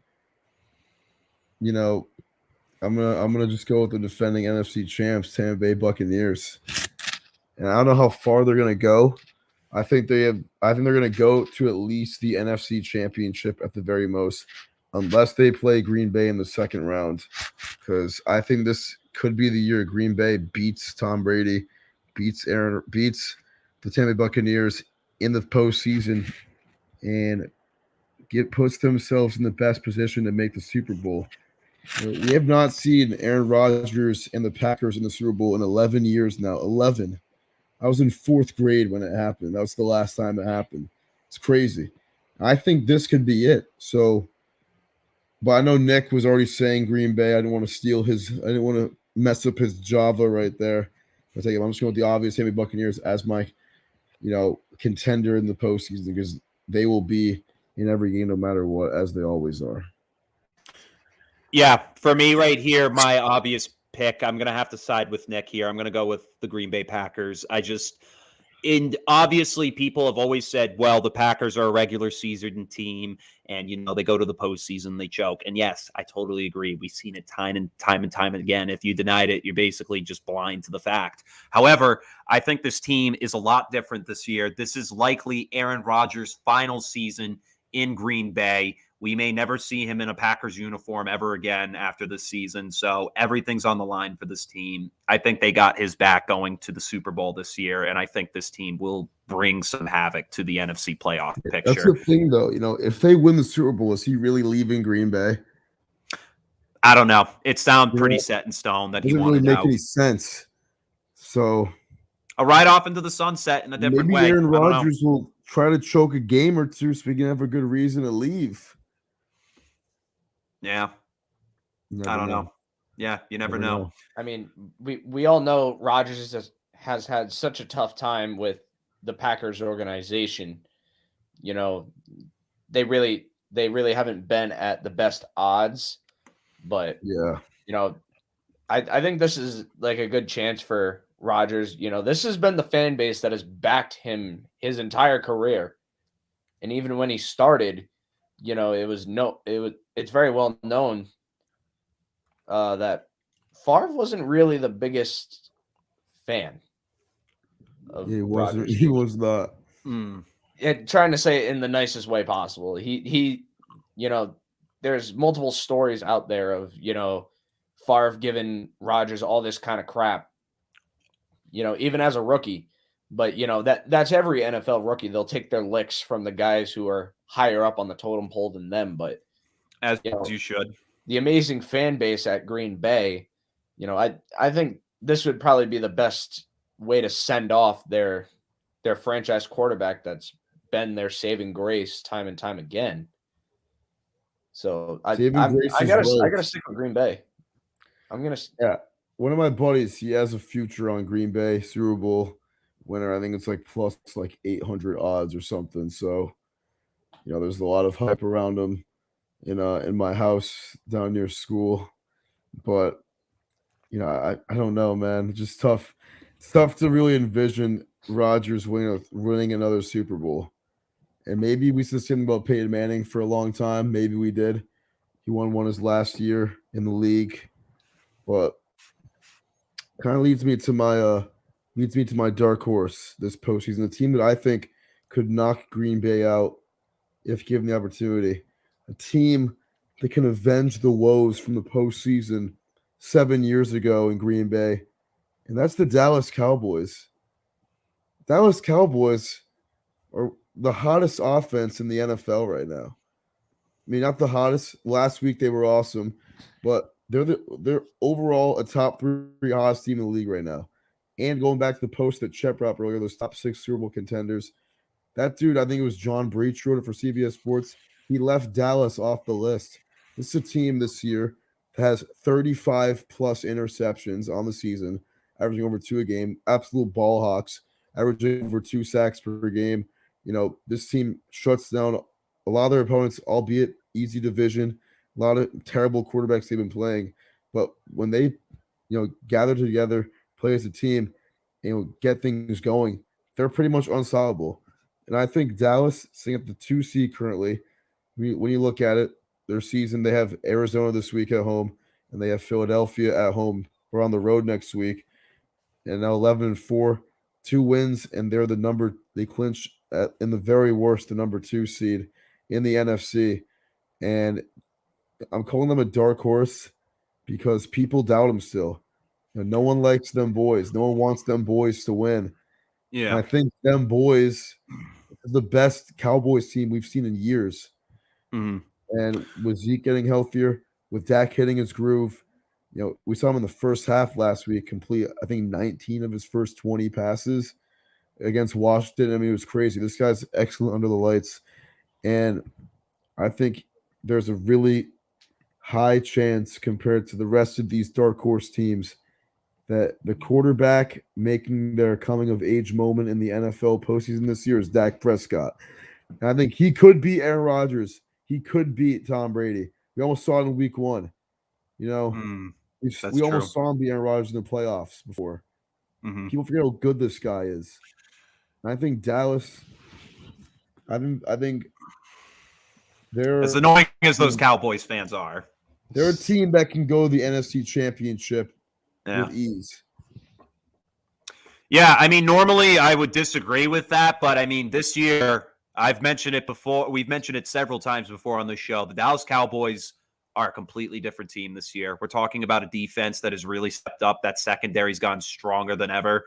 I'm gonna just go with the defending NFC champs, Tampa Bay Buccaneers. And I don't know how far they're gonna go. I think they're gonna go to at least the NFC Championship at the very most, unless they play Green Bay in the second round. Because I think this could be the year Green Bay beats Tom Brady, beats the Tampa Bay Buccaneers in the postseason, and puts themselves in the best position to make the Super Bowl. We have not seen Aaron Rodgers and the Packers in the Super Bowl in 11 years now. 11. I was in 4th grade when it happened. That was the last time it happened. It's crazy. I think this could be it. So, but I know Nick was already saying Green Bay. I didn't want to mess up his Java right there. I'm just going with the obvious Tampa Bay Buccaneers as my, contender in the postseason because they will be in every game no matter what, as they always are. Yeah, for me right here, my obvious pick, I'm going to have to side with Nick here. I'm going to go with the Green Bay Packers. And obviously people have always said, well, the Packers are a regular season team and, they go to the postseason, they choke. And yes, I totally agree. We've seen it time and time again. If you denied it, you're basically just blind to the fact. However, I think this team is a lot different this year. This is likely Aaron Rodgers' final season in Green Bay. We may never see him in a Packers uniform ever again after this season. So everything's on the line for this team. I think they got his back going to the Super Bowl this year, and I think this team will bring some havoc to the NFC playoff picture. That's the thing, though. If they win the Super Bowl, is he really leaving Green Bay? I don't know. It sounds pretty set in stone that he wanted doesn't really make out. any sense. So a ride off into the sunset in a different way. Maybe Aaron Rodgers will try to choke a game or two so we can have a good reason to leave. Yeah. I don't know. Yeah, you never know. I mean, we all know Rodgers has had such a tough time with the Packers organization. They really haven't been at the best odds. But yeah, I think this is like a good chance for Rodgers. This has been the fan base that has backed him his entire career. And even when he started, it's very well known that Favre wasn't really the biggest fan of Rodgers. He was not. Trying to say it in the nicest way possible. He there's multiple stories out there of, Favre giving Rodgers all this kind of crap, even as a rookie. But, that's every NFL rookie. They'll take their licks from the guys who are higher up on the totem pole than them. But as you should. The amazing fan base at Green Bay, I think this would probably be the best way to send off their franchise quarterback that's been their saving grace time and time again. So I gotta stick with Green Bay. Yeah, one of my buddies, he has a future on Green Bay Super Bowl winner. I think it's like plus like 800 odds or something. So, there's a lot of hype around him in my house down near school. But I don't know, man. It's just tough. It's tough to really envision Rodgers winning another Super Bowl. And maybe we said something about Peyton Manning for a long time. Maybe we did. He won one his last year in the league, but kind of leads me to my dark horse this postseason. A team that I think could knock Green Bay out if given the opportunity. A team that can avenge the woes from the postseason 7 years ago in Green Bay, and that's the Dallas Cowboys. Dallas Cowboys are the hottest offense in the NFL right now. I mean, not the hottest. Last week they were awesome, but they're overall a top three hottest team in the league right now. And going back to the post that Chet brought up earlier, those top 6 Super Bowl contenders. That dude, I think it was John Breach, wrote it for CBS Sports. He left Dallas off the list. This is a team this year that has 35 plus interceptions on the season, averaging over 2 a game. Absolute ball hawks, averaging over 2 sacks per game. This team shuts down a lot of their opponents, albeit easy division. A lot of terrible quarterbacks they've been playing, but when they, gather together, play as a team, get things going, they're pretty much unstoppable. And I think Dallas, sitting at the 2 seed currently, when you look at it, their season, they have Arizona this week at home, and they have Philadelphia at home. We're on the road next week, and now 11-4, 2 wins, and they clinch in the very worst, the number 2 seed in the NFC. And I'm calling them a dark horse because people doubt them still. No one likes them boys. No one wants them boys to win. Yeah. And I think them boys is the best Cowboys team we've seen in years. Mm-hmm. And with Zeke getting healthier, with Dak hitting his groove, we saw him in the first half last week complete, I think, 19 of his first 20 passes against Washington. I mean, it was crazy. This guy's excellent under the lights. And I think there's a really high chance compared to the rest of these dark horse teams that the quarterback making their coming of age moment in the NFL postseason this year is Dak Prescott. And I think he could beat Aaron Rodgers. He could beat Tom Brady. We almost saw it in week 1. We almost saw him beat Aaron Rodgers in the playoffs before. Mm-hmm. People forget how good this guy is. And I think Dallas, I think they're as annoying as those Cowboys fans are. They're a team that can go to the NFC Championship with ease. Yeah, I mean, normally I would disagree with that, but I mean, this year, I've mentioned it before. We've mentioned it several times before on the show. The Dallas Cowboys are a completely different team this year. We're talking about a defense that has really stepped up. That secondary's gone stronger than ever.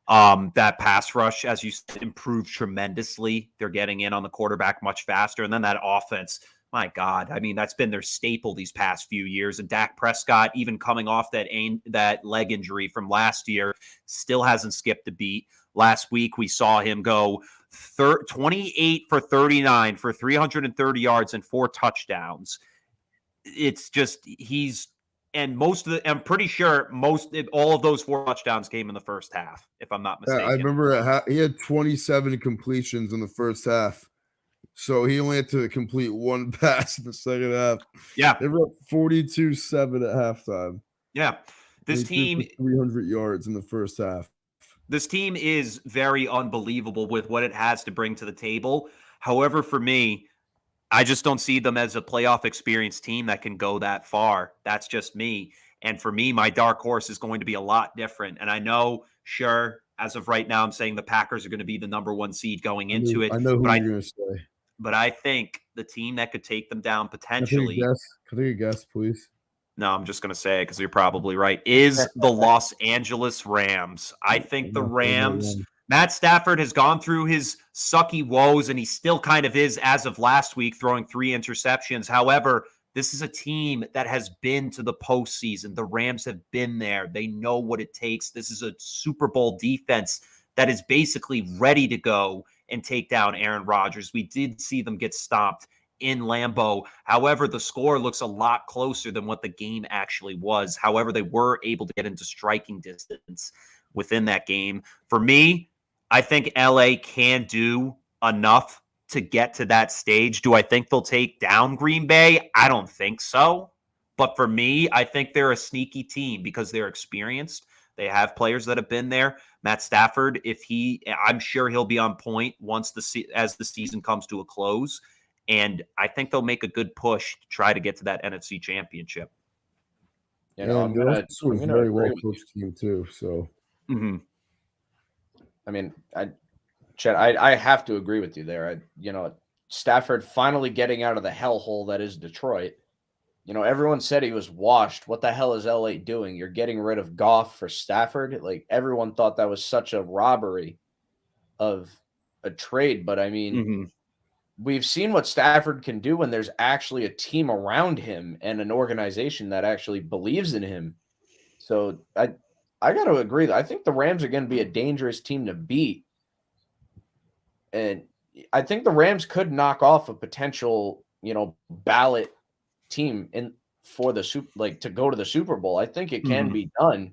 That pass rush, as you said, improved tremendously. They're getting in on the quarterback much faster. And then that offense, my God, I mean, that's been their staple these past few years. And Dak Prescott, even coming off that leg injury from last year, still hasn't skipped a beat. Last week, we saw him go 28 for 39 for 330 yards and 4 touchdowns. It's just I'm pretty sure all of those 4 touchdowns came in the first half, if I'm not mistaken. I remember he had 27 completions in the first half. So he only had to complete 1 pass in the second half. Yeah. They were up 42-7 at halftime. Yeah. This team 300 yards in the first half. This team is very unbelievable with what it has to bring to the table. However, for me, I just don't see them as a playoff experienced team that can go that far. That's just me. And for me, my dark horse is going to be a lot different. And I know, sure, as of right now, I'm saying the Packers are going to be the number 1 seed going into it. I know who you're going to say. But I think the team that could take them down potentially. Can I take a guess, please? No, I'm just going to say it because you're probably right. Is the Los Angeles Rams. I think the Rams. Matt Stafford has gone through his sucky woes, and he still kind of is as of last week, throwing 3 interceptions. However, this is a team that has been to the postseason. The Rams have been there. They know what it takes. This is a Super Bowl defense that is basically ready to go and take down Aaron Rodgers. We did see them get stomped in Lambeau. However, the score looks a lot closer than what the game actually was. However, they were able to get into striking distance within that game. For me, I think LA can do enough to get to that stage. Do I think they'll take down Green Bay? I don't think so. But for me, I think they're a sneaky team because they're experienced. They have players that have been there. Matt Stafford, I'm sure he'll be on point as the season comes to a close. And I think they'll make a good push to try to get to that NFC Championship. You know, I'm gonna very well coached team too. So, I mean, Chet, I have to agree with you there. Stafford finally getting out of the hellhole that is Detroit. Everyone said he was washed. What the hell is LA doing? You're getting rid of Goff for Stafford. Like, everyone thought that was such a robbery of a trade. But I mean, we've seen what Stafford can do when there's actually a team around him and an organization that actually believes in him. So I got to agree. I think the Rams are going to be a dangerous team to beat. And I think the Rams could knock off a potential, ballot team to go to the Super Bowl. I think it can be done.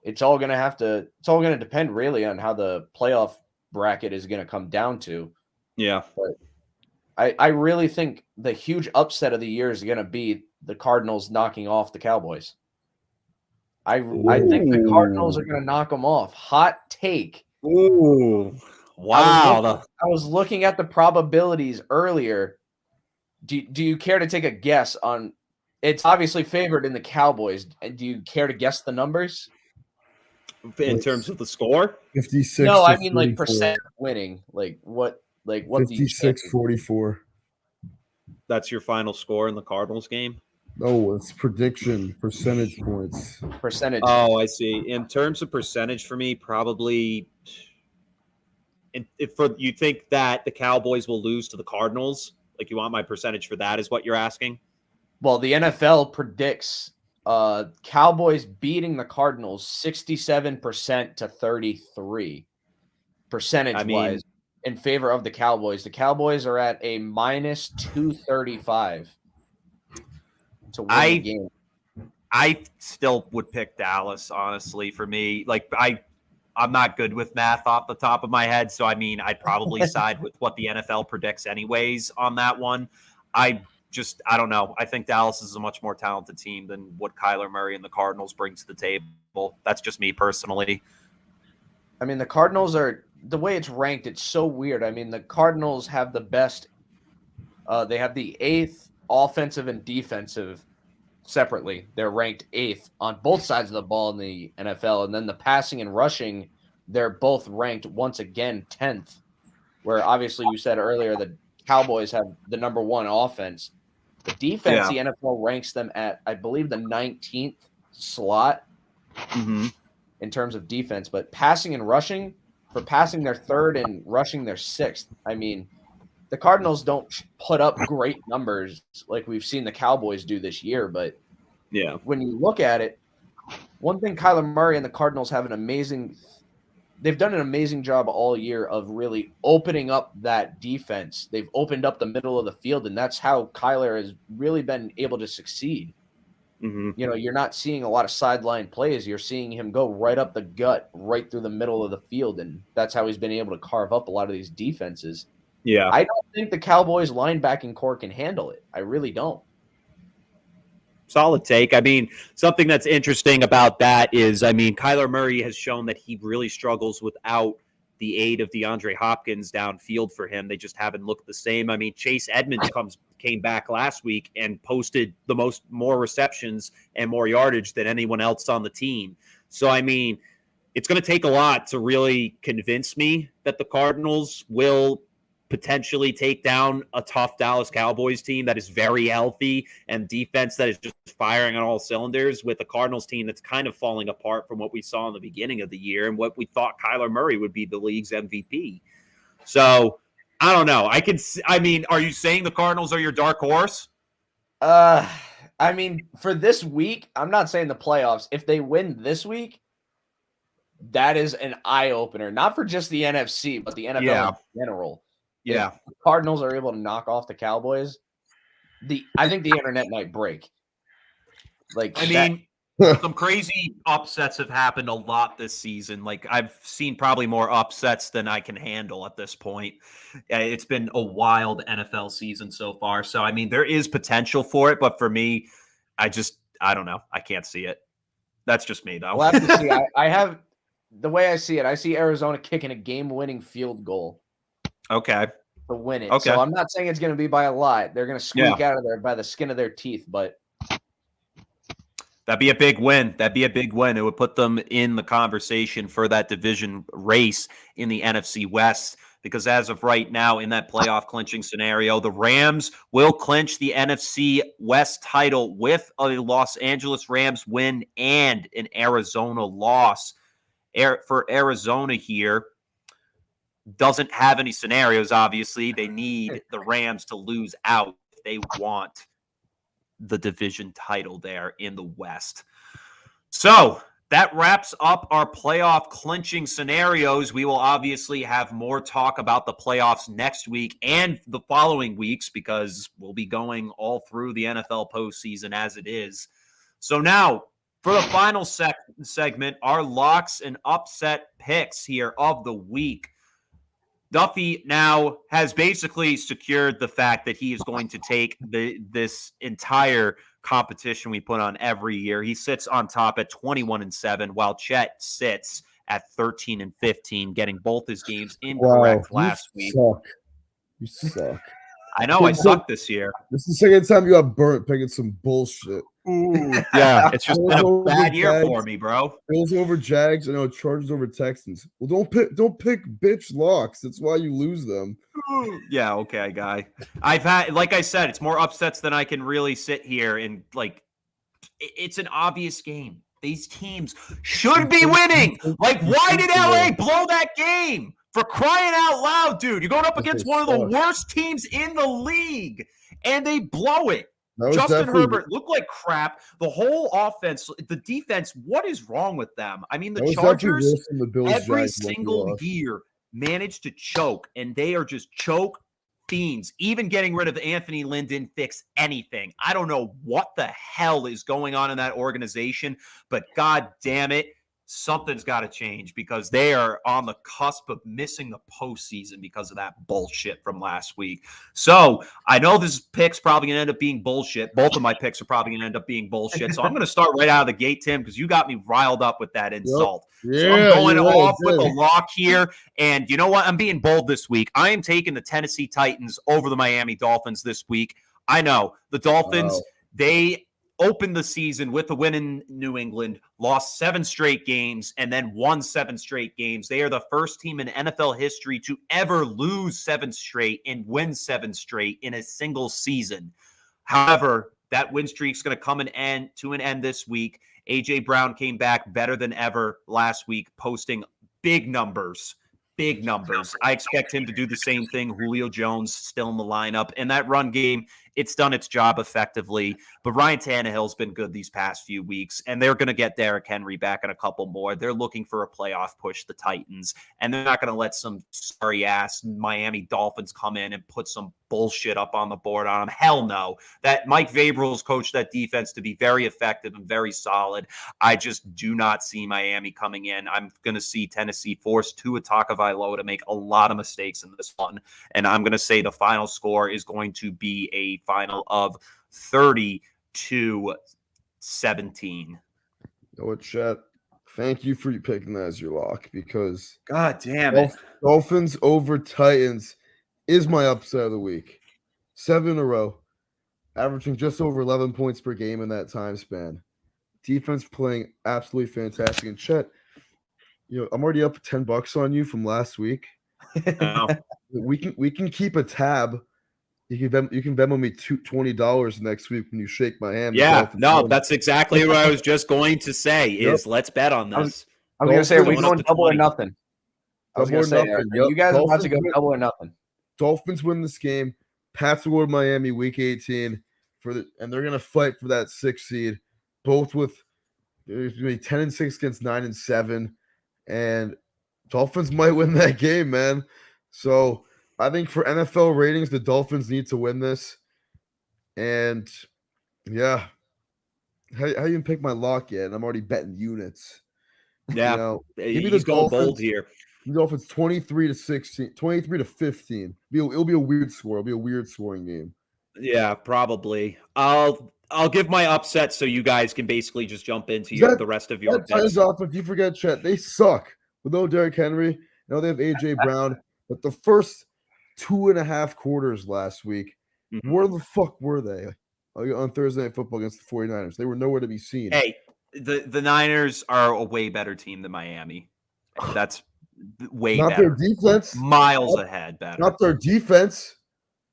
It's all going to depend really on how the playoff bracket is going to come down to. Yeah. But I really think the huge upset of the year is going to be the Cardinals knocking off the Cowboys. I think the Cardinals are going to knock them off. Hot take. Ooh. Wow. I was looking at the probabilities earlier. Do you care to take a guess on? It's obviously favored in the Cowboys. And do you care to guess the numbers? In terms of the score? 56. No, I mean 44. Like percent winning. Like what 56-44. That's your final score in the Cardinals game? No, it's prediction percentage points. Percentage. Oh, I see. In terms of percentage for me, probably. You think that the Cowboys will lose to the Cardinals? Like, you want my percentage for that is what you're asking? Well, the NFL predicts Cowboys beating the Cardinals 67% to 33 percentage-wise in favor of the Cowboys. The Cowboys are at a minus 235 to win the game. I still would pick Dallas, honestly, for me. Like, I'm not good with math off the top of my head, so I'd probably side with what the NFL predicts anyways on that one. I don't know. I think Dallas is a much more talented team than what Kyler Murray and the Cardinals bring to the table. That's just me personally. The Cardinals the way it's ranked, it's so weird. The Cardinals have the best they have the 8th offensive and defensive separately. They're ranked 8th on both sides of the ball in the NFL. And then the passing and rushing, they're both ranked once again 10th, where obviously you said earlier the Cowboys have the number 1 offense. The defense, the NFL ranks them at, I believe, the 19th slot in terms of defense. But passing and rushing, for passing they're 3rd and rushing they're 6th. The Cardinals don't put up great numbers like we've seen the Cowboys do this year, but when you look at it, one thing Kyler Murray and the Cardinals have they've done an amazing job all year of really opening up that defense. They've opened up the middle of the field, and that's how Kyler has really been able to succeed. You're not seeing a lot of sideline plays. You're seeing him go right up the gut, right through the middle of the field, and that's how he's been able to carve up a lot of these defenses. Yeah. I don't think the Cowboys linebacking core can handle it. I really don't. Solid take. Something that's interesting about that is, Kyler Murray has shown that he really struggles without the aid of DeAndre Hopkins downfield for him. They just haven't looked the same. Chase Edmonds came back last week and posted more receptions and more yardage than anyone else on the team. So, it's going to take a lot to really convince me that the Cardinals will potentially take down a tough Dallas Cowboys team that is very healthy and defense that is just firing on all cylinders, with a Cardinals team that's kind of falling apart from what we saw in the beginning of the year and what we thought Kyler Murray would be the league's MVP. So I don't know. Are you saying the Cardinals are your dark horse? For this week, I'm not saying the playoffs. If they win this week, that is an eye-opener, not for just the NFC, but the NFL in general. Yeah. If the Cardinals are able to knock off the Cowboys, I think the internet might break. Like, I mean, some crazy upsets have happened a lot this season. Like, I've seen probably more upsets than I can handle at this point. It's been a wild NFL season so far. So, I mean, there is potential for it. But for me, I don't know. I can't see it. That's just me, though. We'll have to see. I have the way I see it. I see Arizona kicking a game-winning field goal. Okay. To win it. Okay. So I'm not saying it's going to be by a lot. They're going to squeak out of there by the skin of their teeth, but that'd be a big win. That'd be a big win. It would put them in the conversation for that division race in the NFC West, because as of right now, in that playoff clinching scenario, the Rams will clinch the NFC West title with a Los Angeles Rams win and an Arizona loss. For Arizona here, doesn't have any scenarios, obviously. They need the Rams to lose out if they want the division title there in the West. So that wraps up our playoff clinching scenarios. We will obviously have more talk about the playoffs next week and the following weeks, because we'll be going all through the NFL postseason as it is. So now, for the final segment, our locks and upset picks here of the week. Duffy now has basically secured the fact that he is going to take this entire competition we put on every year. He sits on top at 21-7, while Chet sits at 13-15, getting both his games incorrect last week. You suck. I know, I suck this year. This is the second time you got burnt picking some bullshit. Ooh, yeah, it's just been a bad year for me, bro. Bills over Jags, Chargers over Texans. Well, don't pick bitch locks. That's why you lose them. Yeah, okay, guy. I've had, like I said, it's more upsets than I can really sit here and like. It's an obvious game. These teams should be winning. Like, why did LA blow that game? For crying out loud, dude. You're going up against one of the worst teams in the league, and they blow it. Justin Herbert looked like crap. The whole offense, the defense, what is wrong with them? I mean, the Chargers every single year manage to choke, and they are just choke fiends. Even getting rid of Anthony Lynn didn't fix anything. I don't know what the hell is going on in that organization, but god damn it, something's got to change, because they are on the cusp of missing the postseason because of that bullshit from last week. So I know this pick's probably going to end up being bullshit. Both of my picks are probably going to end up being bullshit. So I'm going to start right out of the gate, Tim, because you got me riled up with that insult. Yep. So I'm going off with a lock here. And you know what? I'm being bold this week. I am taking the Tennessee Titans over the Miami Dolphins this week. I know the Dolphins, they opened the season with a win in New England, lost 7 straight games, and then won 7 straight games. They are the first team in NFL history to ever lose 7 straight and win 7 straight in a single season. However, that win streak is going to come to an end this week. A.J. Brown came back better than ever last week, posting big numbers. Big numbers. I expect him to do the same thing. Julio Jones still in the lineup. And that run game, it's done its job effectively. But Ryan Tannehill's been good these past few weeks, and they're going to get Derrick Henry back in a couple more. They're looking for a playoff push, the Titans, and they're not going to let some sorry-ass Miami Dolphins come in and put some bullshit up on the board on them. Hell no. That Mike Vrabel's coached that defense to be very effective and very solid. I just do not see Miami coming in. I'm going to see Tennessee force Tua Tagovailoa to make a lot of mistakes in this one, and I'm going to say the final score is going to be a final of 30-17. You know what, Chet? Thank you for picking that as your lock, because god damn it, Dolphins over Titans is my upset of the week. 7 in a row, averaging just over 11 points per game in that time span. Defense playing absolutely fantastic. And Chet, I'm already up $10 on you from last week. We can keep a tab. You can Venmo me $20 next week when you shake my hand. Yeah, no, that's exactly what I was just going to say. Is let's bet on this. I was going to say, are we going double or nothing? I was going to say, you guys are about to go double or nothing. Dolphins win this game. Pats will go to Miami week 18 and they're going to fight for that 6th seed. Both with 10-6 against 9-7, and Dolphins might win that game, man. So I think for NFL ratings, the Dolphins need to win this. And yeah, how you even pick my lock yet? And I'm already betting units. Yeah, You know, give me he's the going Dolphins. bold here. The Dolphins 23-16, 23-15. It'll be a weird score. It'll be a weird scoring game. Yeah, probably. I'll give my upset so you guys can basically just jump into the rest of your bets. Titans offense, you forget, Chet, they suck. With no Derrick Henry, they have AJ Brown, but the first 2.5 quarters last week, where the fuck were they on Thursday Night Football against the 49ers? They were nowhere to be seen. Hey, the Niners are a way better team than Miami. That's way not better. Their defense, miles ahead better. Not their defense.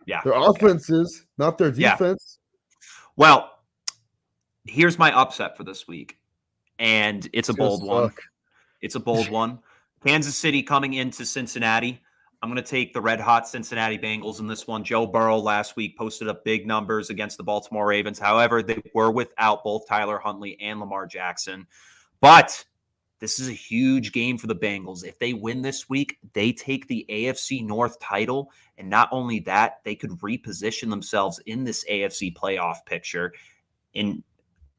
Yeah, their offenses, not their defense. Yeah. Well, here's my upset for this week, and it's a bold one. It's a bold one. Kansas City coming into Cincinnati. I'm going to take the red-hot Cincinnati Bengals in this one. Joe Burrow last week posted up big numbers against the Baltimore Ravens. However, they were without both Tyler Huntley and Lamar Jackson. But this is a huge game for the Bengals. If they win this week, they take the AFC North title. And not only that, they could reposition themselves in this AFC playoff picture in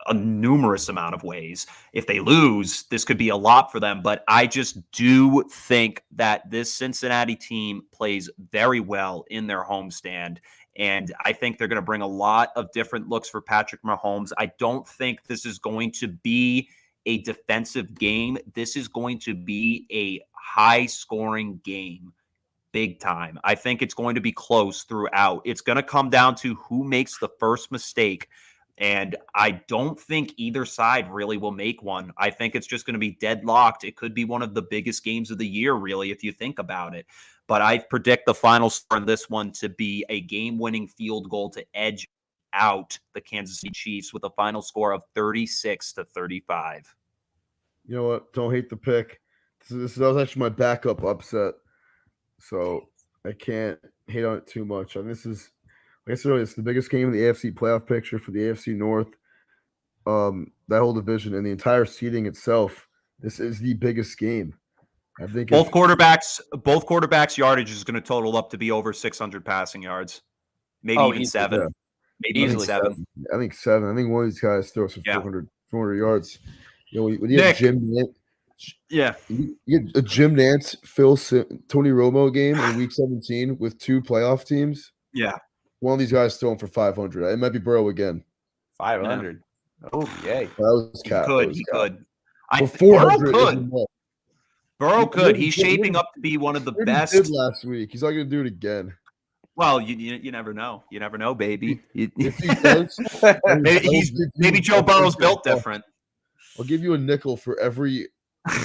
a numerous amount of ways. If they lose, this could be a lot for them. But I just do think that this Cincinnati team plays very well in their homestand. And I think they're going to bring a lot of different looks for Patrick Mahomes. I don't think this is going to be a defensive game. This is going to be a high-scoring game, big time. I think it's going to be close throughout. It's going to come down to who makes the first mistake. And I don't think either side really will make one. I think it's just going to be deadlocked. It could be one of the biggest games of the year, really, if you think about it. But I predict the final score in this one to be a game-winning field goal to edge out the Kansas City Chiefs with a final score of 36-35. You know what? Don't hate the pick. That was actually my backup upset. So I can't hate on it too much. And this is, like I said earlier, it's the biggest game in the AFC playoff picture for the AFC North. That whole division and the entire seeding itself. This is the biggest game. I think both quarterbacks' yardage is going to total up to be over 600 passing yards, maybe even 7. Yeah. Maybe even 7. I think 7. I think one of these guys throws for 400 yards. You know, when you have Jim Nance, you get a Jim Nance, Tony Romo game in Week 17 with 2 playoff teams. Yeah. One of these guys throwing for 500. It might be Burrow again. 500. Yeah. Oh, yay. That was cap. He could. Burrow could. He's shaping up to be one of the best. He did last week. He's not going to do it again. Well, you never know. You never know, baby. If he does, maybe Joe Burrow's built different. I'll give you a nickel for every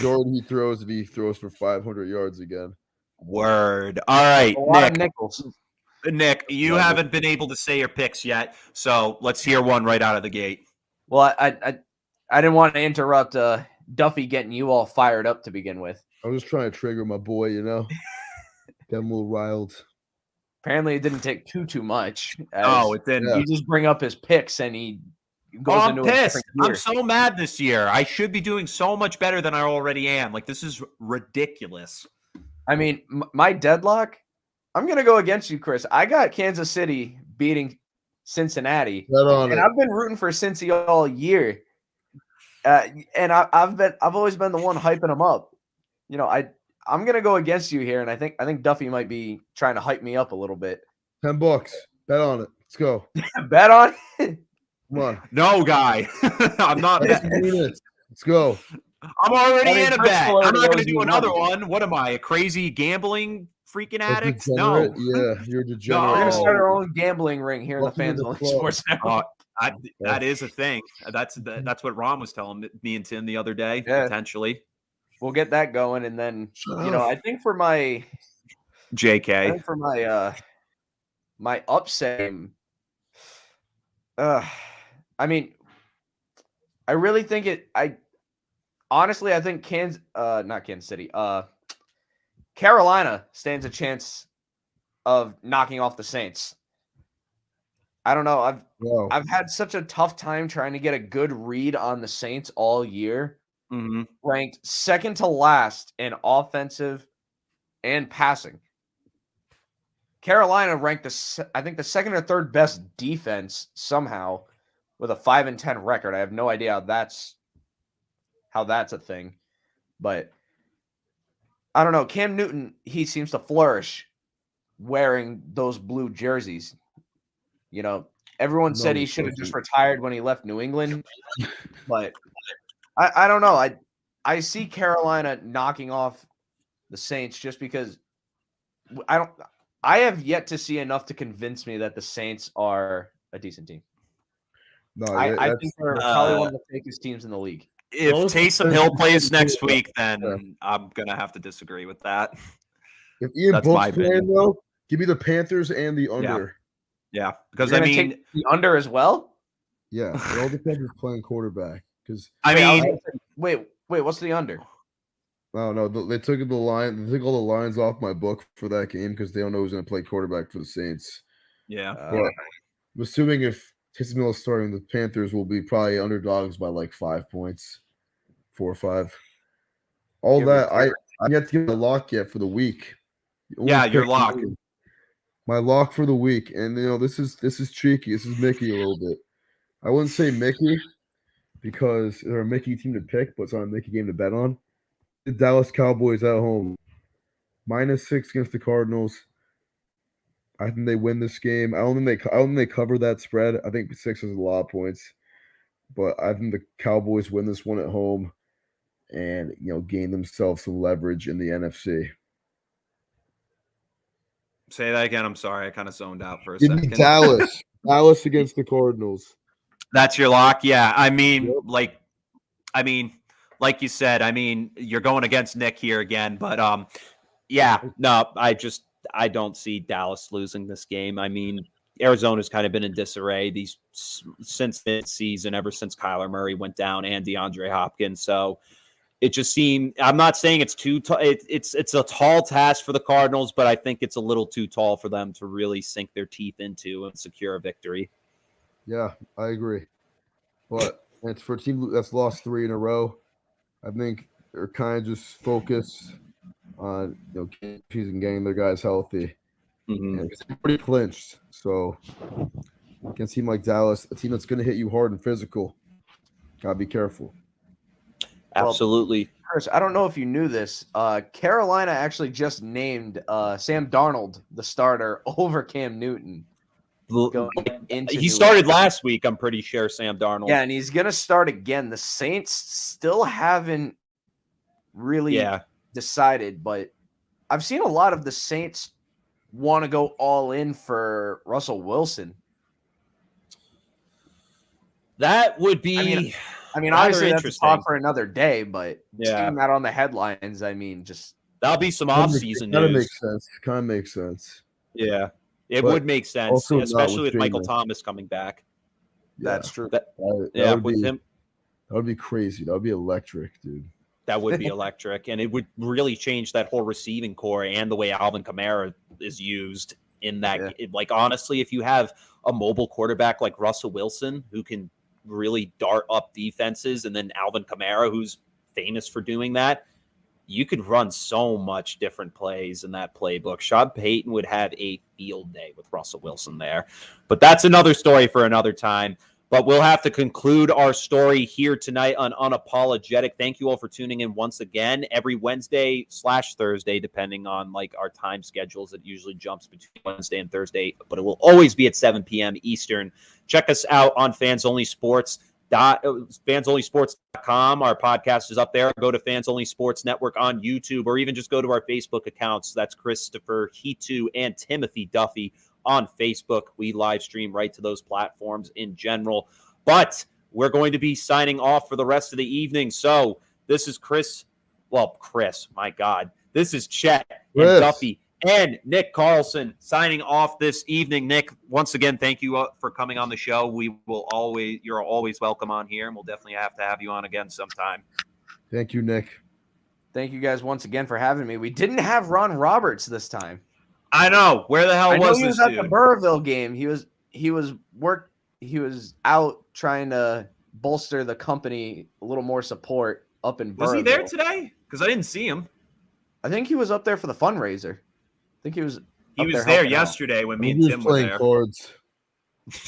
yard he throws if he throws for 500 yards again. Word. All right, Nick, you haven't been able to say your picks yet, so let's hear one right out of the gate. Well, I didn't want to interrupt Duffy getting you all fired up to begin with. I was just trying to trigger my boy, you know, get him a little riled. Apparently, it didn't take too much. Oh, it didn't. You just bring up his picks and he goes into I'm pissed. I'm so mad this year. I should be doing so much better than I already am. Like, this is ridiculous. I mean, my deadlock, I'm going to go against you, Chris. I got Kansas City beating Cincinnati. And I've been rooting for Cincy all year. And I've always been the one hyping them up. You know, I'm going to go against you here, and I think Duffy might be trying to hype me up a little bit. $10. Bet on it. Let's go. Bet on it? Come on. No, guy. I'm not betting. Let's go. I'm already in a bet. I'm not going to do another one. What am I, a crazy gambling freaking addict? No. Yeah, you're a degenerate. No, we're going to start our own gambling ring here in the Fans Only Sports Network. That is a thing. That's what Ron was telling me and Tim the other day, potentially. We'll get that going, and then I think for my JK, my upset. I mean, I really think it. I think not Kansas City. Carolina stands a chance of knocking off the Saints. I don't know. I've had such a tough time trying to get a good read on the Saints all year. Mm-hmm. Ranked second to last in offensive and passing. Carolina ranked I think the second or third best defense somehow with a 5-10 record. I have no idea how that's a thing, but I don't know. Cam Newton, he seems to flourish wearing those blue jerseys. You know, everyone said he should have just retired when he left New England, but I don't know. I see Carolina knocking off the Saints just because I have yet to see enough to convince me that the Saints are a decent team. No, I think they're probably one of the fakest teams in the league. If Taysom Hill plays next week, then I'm gonna have to disagree with that. If Ian Book's playing, though, give me the Panthers and the under. Yeah, because I mean take the under as well. Yeah, it all depends who's playing quarterback. Because wait, what's the under? No, they took the line. They took all the lines off my book for that game because they don't know who's going to play quarterback for the Saints. Yeah, but I'm assuming if Taysom Hill is starting, the Panthers will be probably underdogs by like 5 points, 4 or 5. All that I yet to get a lock yet for the week. Yeah, your lock. My lock for the week, and this is cheeky. This is Mickey a little bit. I wouldn't say Mickey because they're a Mickey team to pick, but it's not a Mickey game to bet on. The Dallas Cowboys at home, -6 against the Cardinals. I think they win this game. I don't think they cover that spread. I think 6 is a lot of points, but I think the Cowboys win this one at home, and gain themselves some leverage in the NFC. Say that again. I'm sorry, I kind of zoned out for a second. Dallas against the Cardinals. That's your lock, yeah. I mean, like you said, you're going against Nick here again, but yeah, no, I don't see Dallas losing this game. I mean, Arizona's kind of been in disarray since this season, ever since Kyler Murray went down and DeAndre Hopkins. So it just seemed. I'm not saying it's too. It's a tall task for the Cardinals, but I think it's a little too tall for them to really sink their teeth into and secure a victory. Yeah, I agree. But it's for a team that's lost 3 in a row. I think they're kind of just focused on getting their guys healthy. Mm-hmm. And it's pretty clinched. So against a team like Dallas, a team that's going to hit you hard and physical, gotta be careful. Absolutely. Well, Chris, I don't know if you knew this. Carolina actually just named Sam Darnold the starter over Cam Newton. He started last week, I'm pretty sure, Sam Darnold. Yeah, and he's going to start again. The Saints still haven't really decided, but I've seen a lot of the Saints want to go all in for Russell Wilson. That would be... I mean, obviously that's a talk for another day, but seeing that on the headlines, that'll be some off-season news. Kind of makes sense. Yeah, it would make sense, especially with Michael Thomas coming back. Yeah. That's true. With him, that would be crazy. That would be electric, dude. That would be electric, and it would really change that whole receiving core and the way Alvin Kamara is used in that. Like, honestly, if you have a mobile quarterback like Russell Wilson who can really dart up defenses, and then Alvin Kamara, who's famous for doing that, you could run so much different plays in that playbook. Sean Payton would have a field day with Russell Wilson there. But that's another story for another time. But we'll have to conclude our story here tonight on Unapologetic. Thank you all for tuning in once again. Every Wednesday/Thursday, depending on our time schedules, it usually jumps between Wednesday and Thursday, but it will always be at 7 p.m. Eastern. Check us out on fansonlysports.com. Our podcast is up there. Go to Fans Only Sports Network on YouTube, or even just go to our Facebook accounts. That's Christopher Hitu and Timothy Duffy on Facebook. We live stream right to those platforms in general. But we're going to be signing off for the rest of the evening. So this is Chris, my God. This is Chet and Duffy and Nick Carlson signing off this evening. Nick, once again, thank you for coming on the show. You're always welcome on here, and we'll definitely have to have you on again sometime. Thank you, Nick. Thank you guys once again for having me. We didn't have Ron Roberts this time. I know. Where the hell was this dude? He was at the Burrillville game. He was out trying to bolster the company, a little more support up in Burrillville. Was he there today? Because I didn't see him. I think he was up there for the fundraiser. I think he was. He Up was there there helping out. yesterday when me He and was Tim were playing there. cards,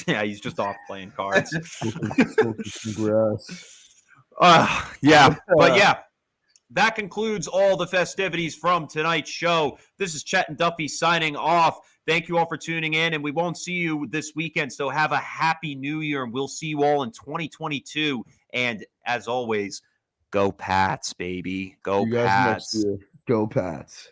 Yeah, he's just off playing cards. smoking some grass. Yeah, but yeah, that concludes all the festivities from tonight's show. This is Chet and Duffy signing off. Thank you all for tuning in, and we won't see you this weekend, so have a happy new year, and we'll see you all in 2022. And as always, go Pats, baby. Go You guys next Pats. year. Go Pats.